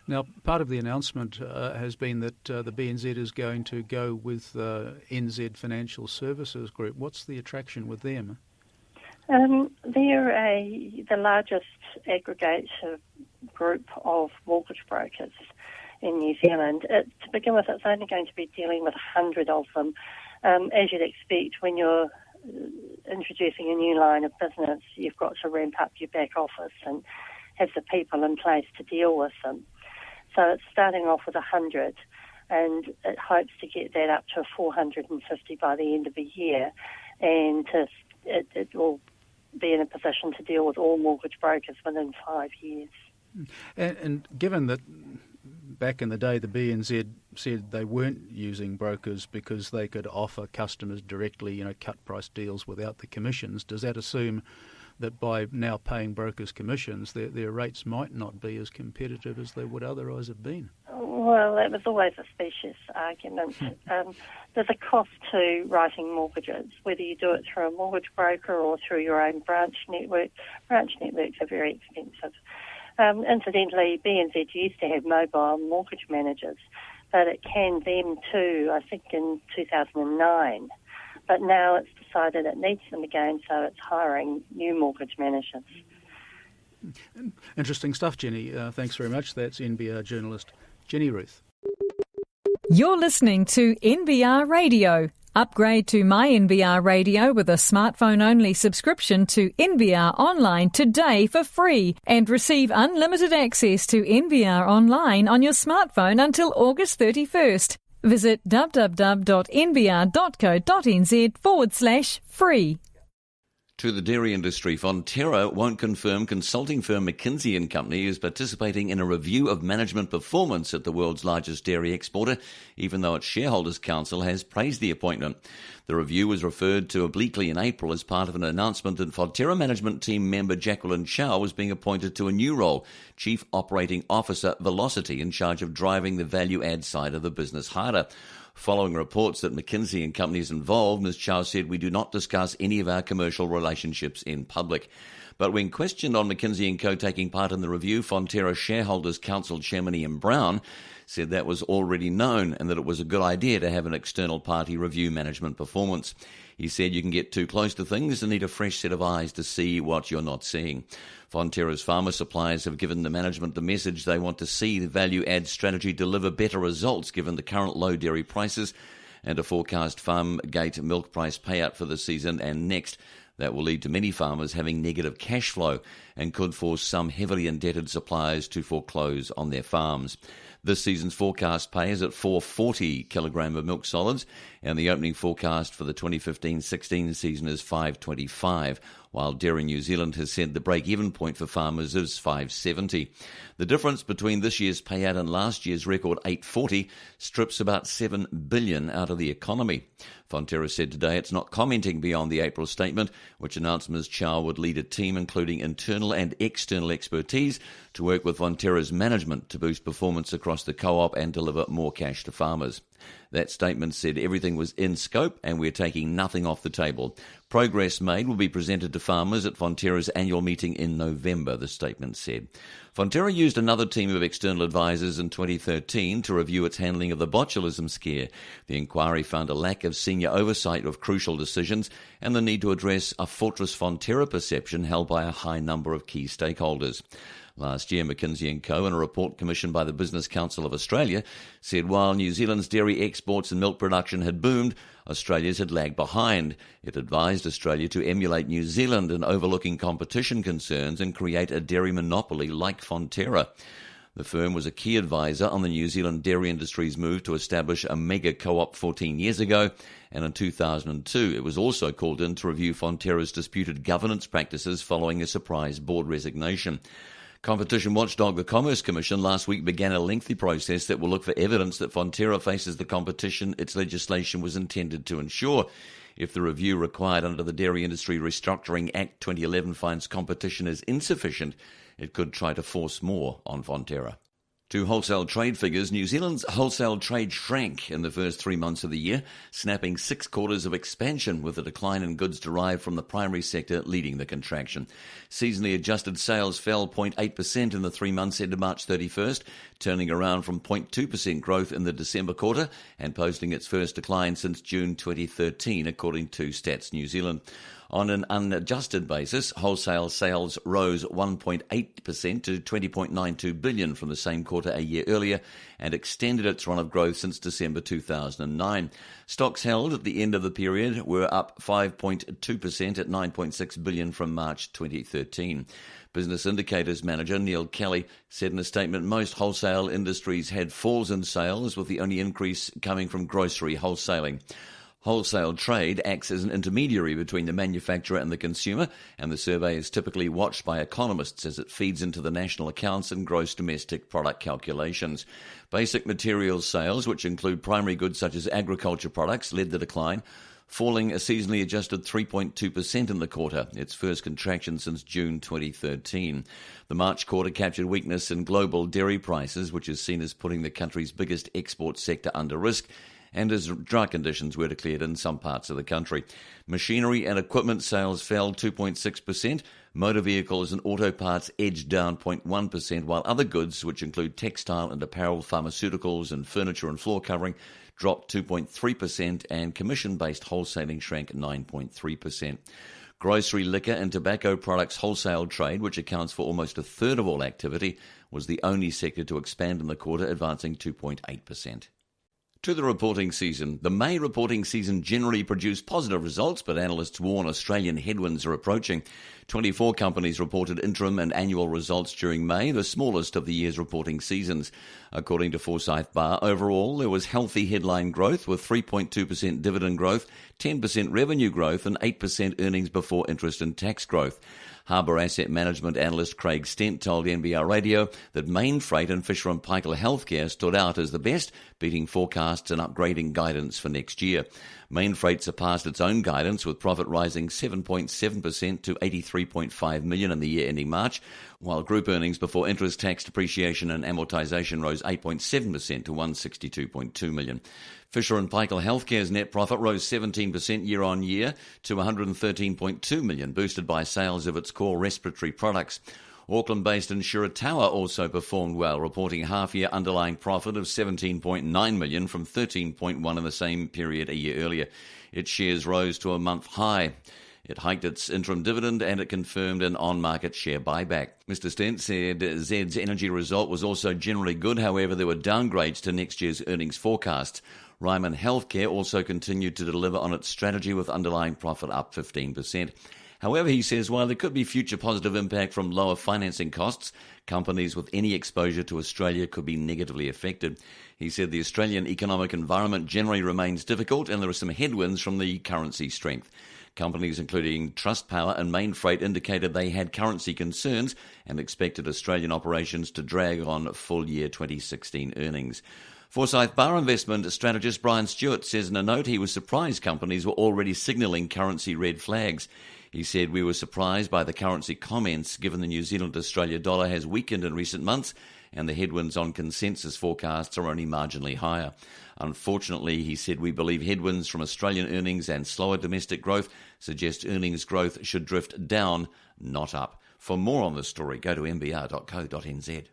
Now, part of the announcement has been that the BNZ is going to go with NZ Financial Services Group. What's the attraction with them? They're the largest aggregator group of mortgage brokers in New Zealand. To begin with, it's only going to be dealing with 100 of them. As you'd expect, when you're introducing a new line of business, you've got to ramp up your back office and have the people in place to deal with them. So it's starting off with 100, and it hopes to get that up to 450 by the end of the year, and it will be in a position to deal with all mortgage brokers within 5 years. And given that back in the day the BNZ said they weren't using brokers because they could offer customers directly, cut price deals without the commissions, does that assume that by now paying brokers commissions, their rates might not be as competitive as they would otherwise have been? Well, that was always a specious argument. There's a cost to writing mortgages, whether you do it through a mortgage broker or through your own branch network. Branch networks are very expensive. Incidentally, BNZ used to have mobile mortgage managers, but it canned them too, I think, in 2009. But now it's decided it needs them again, so it's hiring new mortgage managers. Interesting stuff, Jenny. Thanks very much. That's NBR journalist Jenny Ruth. You're listening to NBR Radio. Upgrade to My NBR Radio with a smartphone-only subscription to NBR Online today for free and receive unlimited access to NBR Online on your smartphone until August 31st. Visit www.nbr.co.nz/free. To the dairy industry, Fonterra won't confirm consulting firm McKinsey & Company is participating in a review of management performance at the world's largest dairy exporter, even though its shareholders' council has praised the appointment. The review was referred to obliquely in April as part of an announcement that Fonterra management team member Jacqueline Chow was being appointed to a new role, Chief Operating Officer Velocity, in charge of driving the value-add side of the business harder. Following reports that McKinsey & Company is involved, Ms. Chow said, "We do not discuss any of our commercial relationships in public." But when questioned on McKinsey & Co. taking part in the review, Fonterra Shareholders Council Chairman Ian Brown said that was already known and that it was a good idea to have an external party review management performance. He said you can get too close to things and need a fresh set of eyes to see what you're not seeing. Fonterra's farmer suppliers have given the management the message they want to see the value-add strategy deliver better results given the current low dairy prices and a forecast farm gate milk price payout for the season and next. That will lead to many farmers having negative cash flow and could force some heavily indebted suppliers to foreclose on their farms. This season's forecast pay is at 440 kilogram of milk solids, and the opening forecast for the 2015-16 season is 525, while Dairy New Zealand has said the break-even point for farmers is 570. The difference between this year's payout and last year's record 840 strips about $7 billion out of the economy. Fonterra said today it's not commenting beyond the April statement, which announced Ms. Chow would lead a team including internal and external expertise to work with Fonterra's management to boost performance across the co-op and deliver more cash to farmers. That statement said everything was in scope and we're taking nothing off the table. Progress made will be presented to farmers at Fonterra's annual meeting in November, the statement said. Fonterra used another team of external advisors in 2013 to review its handling of the botulism scare. The inquiry found a lack of senior oversight of crucial decisions and the need to address a Fortress Fonterra perception held by a high number of key stakeholders. Last year, McKinsey & Co., in a report commissioned by the Business Council of Australia, said while New Zealand's dairy exports and milk production had boomed, Australia's had lagged behind. It advised Australia to emulate New Zealand in overlooking competition concerns and create a dairy monopoly like Fonterra. The firm was a key advisor on the New Zealand dairy industry's move to establish a mega co-op 14 years ago, and in 2002 it was also called in to review Fonterra's disputed governance practices following a surprise board resignation. Competition watchdog the Commerce Commission last week began a lengthy process that will look for evidence that Fonterra faces the competition its legislation was intended to ensure. If the review required under the Dairy Industry Restructuring Act 2011 finds competition is insufficient, it could try to force more on Fonterra. To wholesale trade figures, New Zealand's wholesale trade shrank in the first 3 months of the year, snapping 6 quarters of expansion, with a decline in goods derived from the primary sector leading the contraction. Seasonally adjusted sales fell 0.8% in the 3 months ended March 31st, turning around from 0.2% growth in the December quarter and posting its first decline since June 2013, according to Stats New Zealand. On an unadjusted basis, wholesale sales rose 1.8% to $20.92 billion from the same quarter a year earlier and extended its run of growth since December 2009. Stocks held at the end of the period were up 5.2% at $9.6 billion from March 2013. Business Indicators Manager Neil Kelly said in a statement most wholesale industries had falls in sales, with the only increase coming from grocery wholesaling. Wholesale trade acts as an intermediary between the manufacturer and the consumer, and the survey is typically watched by economists as it feeds into the national accounts and gross domestic product calculations. Basic materials sales, which include primary goods such as agriculture products, led the decline, falling a seasonally adjusted 3.2% in the quarter, its first contraction since June 2013. The March quarter captured weakness in global dairy prices, which is seen as putting the country's biggest export sector under risk, and as drought conditions were declared in some parts of the country. Machinery and equipment sales fell 2.6%. Motor vehicles and auto parts edged down 0.1%, while other goods, which include textile and apparel, pharmaceuticals and furniture and floor covering, dropped 2.3%, and commission-based wholesaling shrank 9.3%. Grocery, liquor and tobacco products wholesale trade, which accounts for almost a third of all activity, was the only sector to expand in the quarter, advancing 2.8%. To the reporting season. The May reporting season generally produced positive results, but analysts warn Australian headwinds are approaching. 24 companies reported interim and annual results during May, the smallest of the year's reporting seasons. According to Forsyth Barr, overall there was healthy headline growth with 3.2% dividend growth, 10% revenue growth and 8% earnings before interest and tax growth. Harbour Asset Management analyst Craig Stent told NBR Radio that Mainfreight and Fisher & Paykel Healthcare stood out as the best, beating forecasts and upgrading guidance for next year. Mainfreight surpassed its own guidance, with profit rising 7.7% to $83.5 million in the year ending March, while group earnings before interest, tax, depreciation and amortisation rose 8.7% to $162.2 million. Fisher & Paykel Healthcare's net profit rose 17% year-on-year to $113.2 million, boosted by sales of its core respiratory products. Auckland-based insurer Tower also performed well, reporting half-year underlying profit of $17.9 million from $13.1 in the same period a year earlier. Its shares rose to a month high. It hiked its interim dividend and it confirmed an on-market share buyback. Mr. Stent said Zed's energy result was also generally good, however there were downgrades to next year's earnings forecasts. Ryman Healthcare also continued to deliver on its strategy, with underlying profit up 15%. However, he says while there could be future positive impact from lower financing costs, companies with any exposure to Australia could be negatively affected. He said the Australian economic environment generally remains difficult and there are some headwinds from the currency strength. Companies including Trustpower and Mainfreight indicated they had currency concerns and expected Australian operations to drag on full year 2016 earnings. Forsyth Barr investment strategist Brian Stewart says in a note he was surprised companies were already signalling currency red flags. He said, "We were surprised by the currency comments given the New Zealand-Australia dollar has weakened in recent months and the headwinds on consensus forecasts are only marginally higher. Unfortunately," he said, "we believe headwinds from Australian earnings and slower domestic growth suggest earnings growth should drift down, not up." For more on this story, go to nbr.co.nz.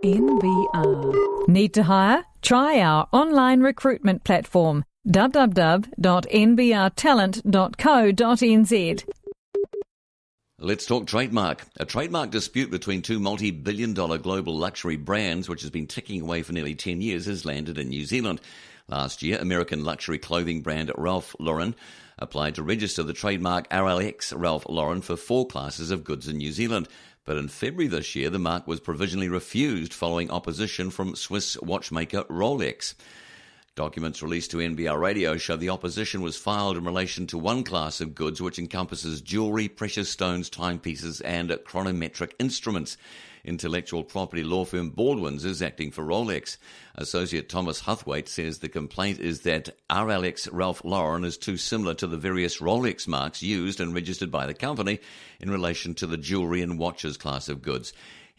NBR. Need to hire? Try our online recruitment platform, www.nbrtalent.co.nz. Let's talk trademark. A trademark dispute between two multi-billion-dollar global luxury brands, which has been ticking away for nearly 10 years, has landed in New Zealand. Last year, American luxury clothing brand Ralph Lauren applied to register the trademark RLX Ralph Lauren for 4 classes of goods in New Zealand. But in February this year, the mark was provisionally refused following opposition from Swiss watchmaker Rolex. Documents released to NBR Radio show the opposition was filed in relation to one class of goods which encompasses jewellery, precious stones, timepieces and chronometric instruments. Intellectual property law firm Baldwin's is acting for Rolex. Associate Thomas Huthwaite says the complaint is that RLX Ralph Lauren is too similar to the various Rolex marks used and registered by the company in relation to the jewellery and watches class of goods.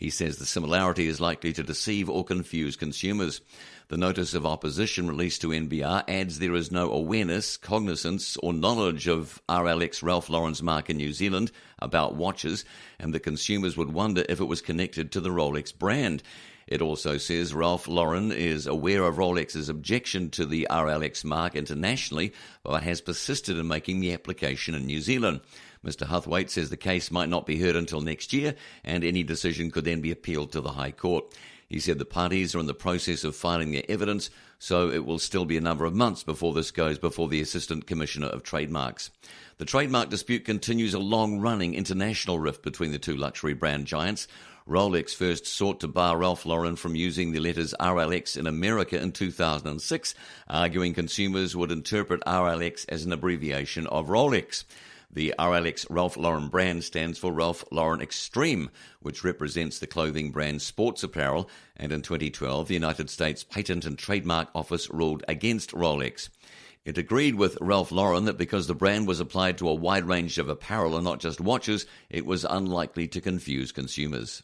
He says the similarity is likely to deceive or confuse consumers. The notice of opposition released to NBR adds there is no awareness, cognizance or knowledge of RLX Ralph Lauren's mark in New Zealand about watches, and the consumers would wonder if it was connected to the Rolex brand. It also says Ralph Lauren is aware of Rolex's objection to the RLX mark internationally, but has persisted in making the application in New Zealand. Mr. Huthwaite says the case might not be heard until next year, and any decision could then be appealed to the High Court. He said the parties are in the process of filing their evidence, so it will still be a number of months before this goes before the Assistant Commissioner of Trademarks. The trademark dispute continues a long-running international rift between the two luxury brand giants. Rolex first sought to bar Ralph Lauren from using the letters RLX in America in 2006, arguing consumers would interpret RLX as an abbreviation of Rolex. The RLX Ralph Lauren brand stands for Ralph Lauren Extreme, which represents the clothing brand sports apparel, and in 2012 the United States Patent and Trademark Office ruled against Rolex. It agreed with Ralph Lauren that because the brand was applied to a wide range of apparel and not just watches, it was unlikely to confuse consumers.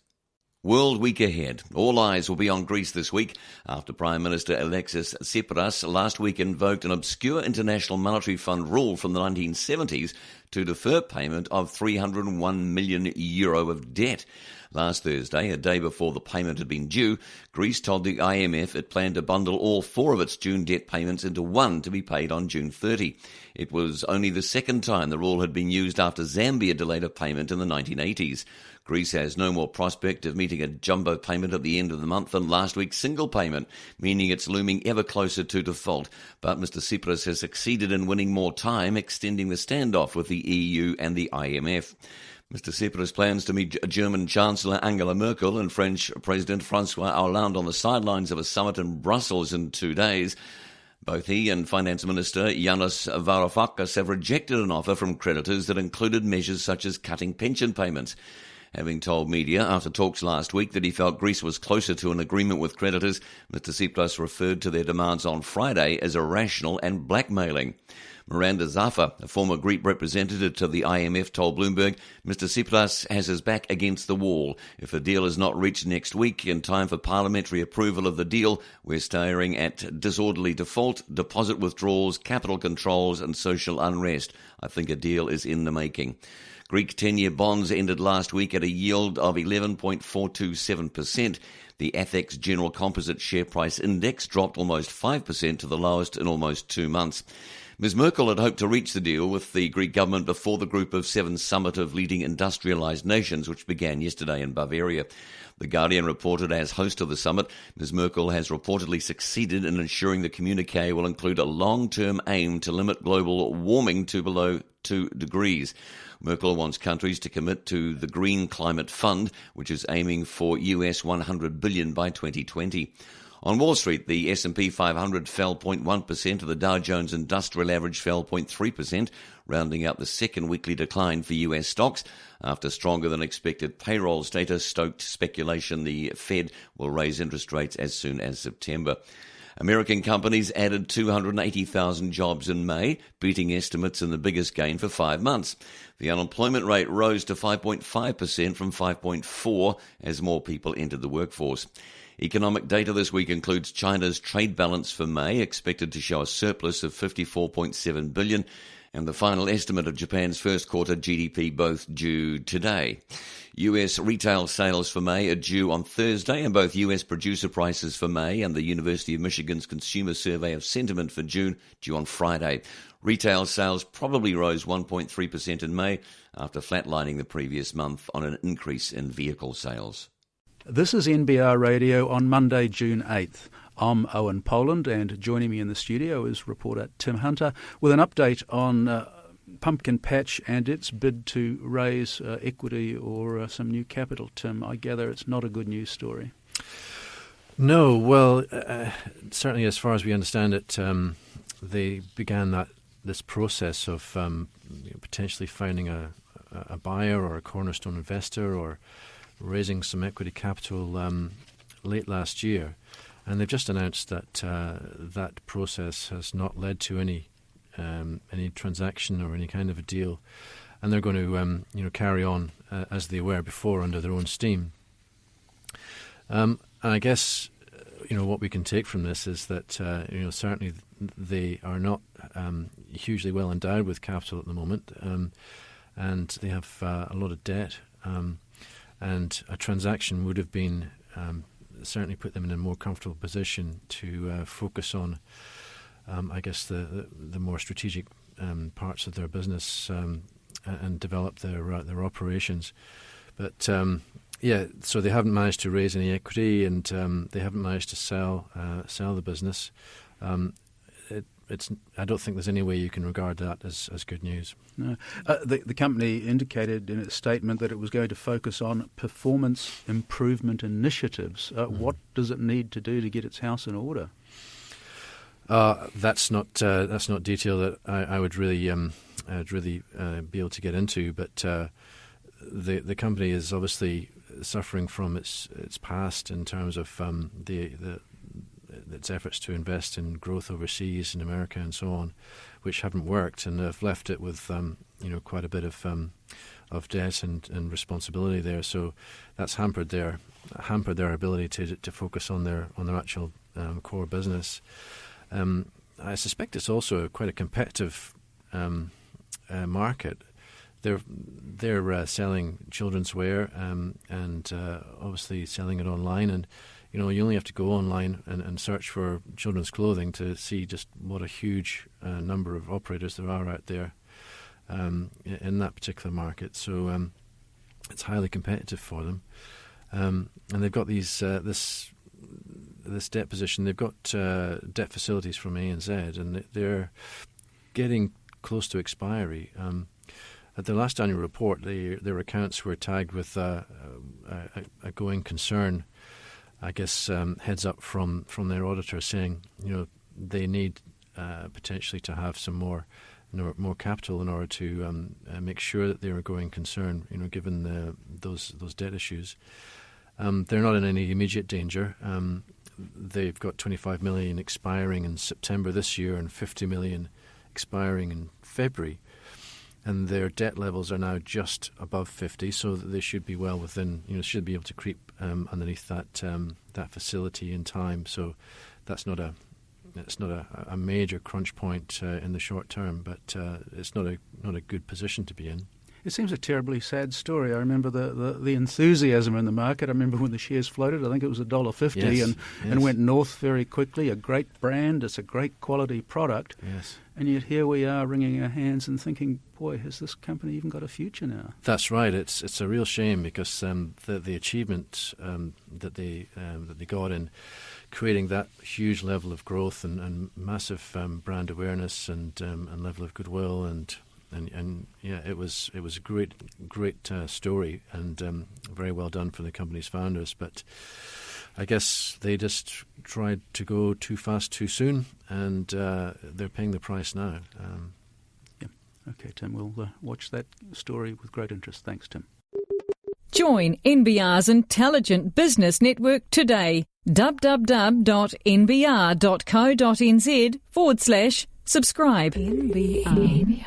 World Week ahead. All eyes will be on Greece this week after Prime Minister Alexis Tsipras last week invoked an obscure International Monetary Fund rule from the 1970s to defer payment of €301 million of debt. Last Thursday, a day before the payment had been due, Greece told the IMF it planned to bundle all 4 of its June debt payments into one to be paid on June 30. It was only the second time the rule had been used after Zambia delayed a payment in the 1980s. Greece has no more prospect of meeting a jumbo payment at the end of the month than last week's single payment, meaning it's looming ever closer to default. But Mr. Tsipras has succeeded in winning more time, extending the standoff with the EU and the IMF. Mr. Tsipras plans to meet German Chancellor Angela Merkel and French President François Hollande on the sidelines of a summit in Brussels in 2 days. Both he and Finance Minister Yanis Varoufakis have rejected an offer from creditors that included measures such as cutting pension payments. Having told media after talks last week that he felt Greece was closer to an agreement with creditors, Mr. Tsipras referred to their demands on Friday as irrational and blackmailing. Miranda Zaffa, a former Greek representative to the IMF, told Bloomberg Mr. Tsipras has his back against the wall. If a deal is not reached next week in time for parliamentary approval of the deal, we're staring at disorderly default, deposit withdrawals, capital controls and social unrest. I think a deal is in the making. Greek 10-year bonds ended last week at a yield of 11.427%. The ATHEX General Composite Share Price Index dropped almost 5% to the lowest in almost 2 months. Ms. Merkel had hoped to reach the deal with the Greek government before the Group of 7 summit of leading industrialised nations, which began yesterday in Bavaria. The Guardian reported as host of the summit, Ms. Merkel has reportedly succeeded in ensuring the communiqué will include a long-term aim to limit global warming to below 2 degrees. Merkel wants countries to commit to the Green Climate Fund, which is aiming for US $100 billion by 2020. On Wall Street, the S&P 500 fell 0.1%, the Dow Jones Industrial Average fell 0.3%, rounding out the second weekly decline for US stocks. After stronger than expected payroll data stoked speculation the Fed will raise interest rates as soon as September. American companies added 280,000 jobs in May, beating estimates in the biggest gain for 5 months. The unemployment rate rose to 5.5% from 5.4% as more people entered the workforce. Economic data this week includes China's trade balance for May, expected to show a surplus of $54.7 billion, and the final estimate of Japan's first quarter GDP, both due today. US retail sales for May are due on Thursday, and both US producer prices for May and the University of Michigan's Consumer Survey of Sentiment for June due on Friday. Retail sales probably rose 1.3% in May after flatlining the previous month on an increase in vehicle sales. This is NBR Radio on Monday, June 8th. I'm Owen Poland, and joining me in the studio is reporter Tim Hunter with an update on Pumpkin Patch and its bid to raise equity or some new capital. Tim, I gather it's not a good news story. No, well, certainly as far as we understand it, they began this process of potentially finding a buyer or a cornerstone investor or raising some equity capital late last year. And they've just announced that that process has not led to any transaction or any kind of a deal, and they're going to carry on as they were before under their own steam. And I guess what we can take from this is that certainly they are not hugely well endowed with capital at the moment, and they have a lot of debt. And a transaction would have been certainly put them in a more comfortable position to focus on, I guess, the more strategic parts of their business and develop their operations. But so they haven't managed to raise any equity, and they haven't managed to sell the business. I don't think there's any way you can regard that as good news. No. The company indicated in its statement that it was going to focus on performance improvement initiatives. What does it need to do to get its house in order? That's not detail that I would really be able to get into. But the company is obviously suffering from its past in terms of its efforts to invest in growth overseas in America and so on, which haven't worked, and have left it with quite a bit of debt and responsibility there. So that's hampered their ability to focus on their actual core business. I suspect it's also quite a competitive market. They're selling children's wear and obviously selling it online, and you only have to go online and search for children's clothing to see just what a huge number of operators there are out there in that particular market. So it's highly competitive for them, and they've got this debt position. They've got debt facilities from ANZ, and they're getting close to expiry. At their last annual report, their accounts were tagged with a going concern, I guess, heads up from their auditor saying, they need potentially to have some more capital in order to make sure that they're a going concern, given those debt issues. They're not in any immediate danger. They've got 25 million expiring in September this year and 50 million expiring in February. And their debt levels are now just above 50, so that they should be well within, should be able to creep underneath that facility in time. So it's not a major crunch point in the short term, but it's not a good position to be in. It seems a terribly sad story. I remember the enthusiasm in the market. I remember when the shares floated, I think it was $1.50 and went north very quickly. A great brand, it's a great quality product. Yes. And yet here we are wringing our hands and thinking, boy, has this company even got a future now? That's right. It's a real shame because the achievement that they got in creating that huge level of growth and massive brand awareness and level of goodwill and it was a great story and very well done for the company's founders. But I guess they just tried to go too fast too soon, and they're paying the price now. Okay, Tim, we'll watch that story with great interest. Thanks, Tim. Join NBR's Intelligent Business Network today. www.nbr.co.nz/subscribe. NBR.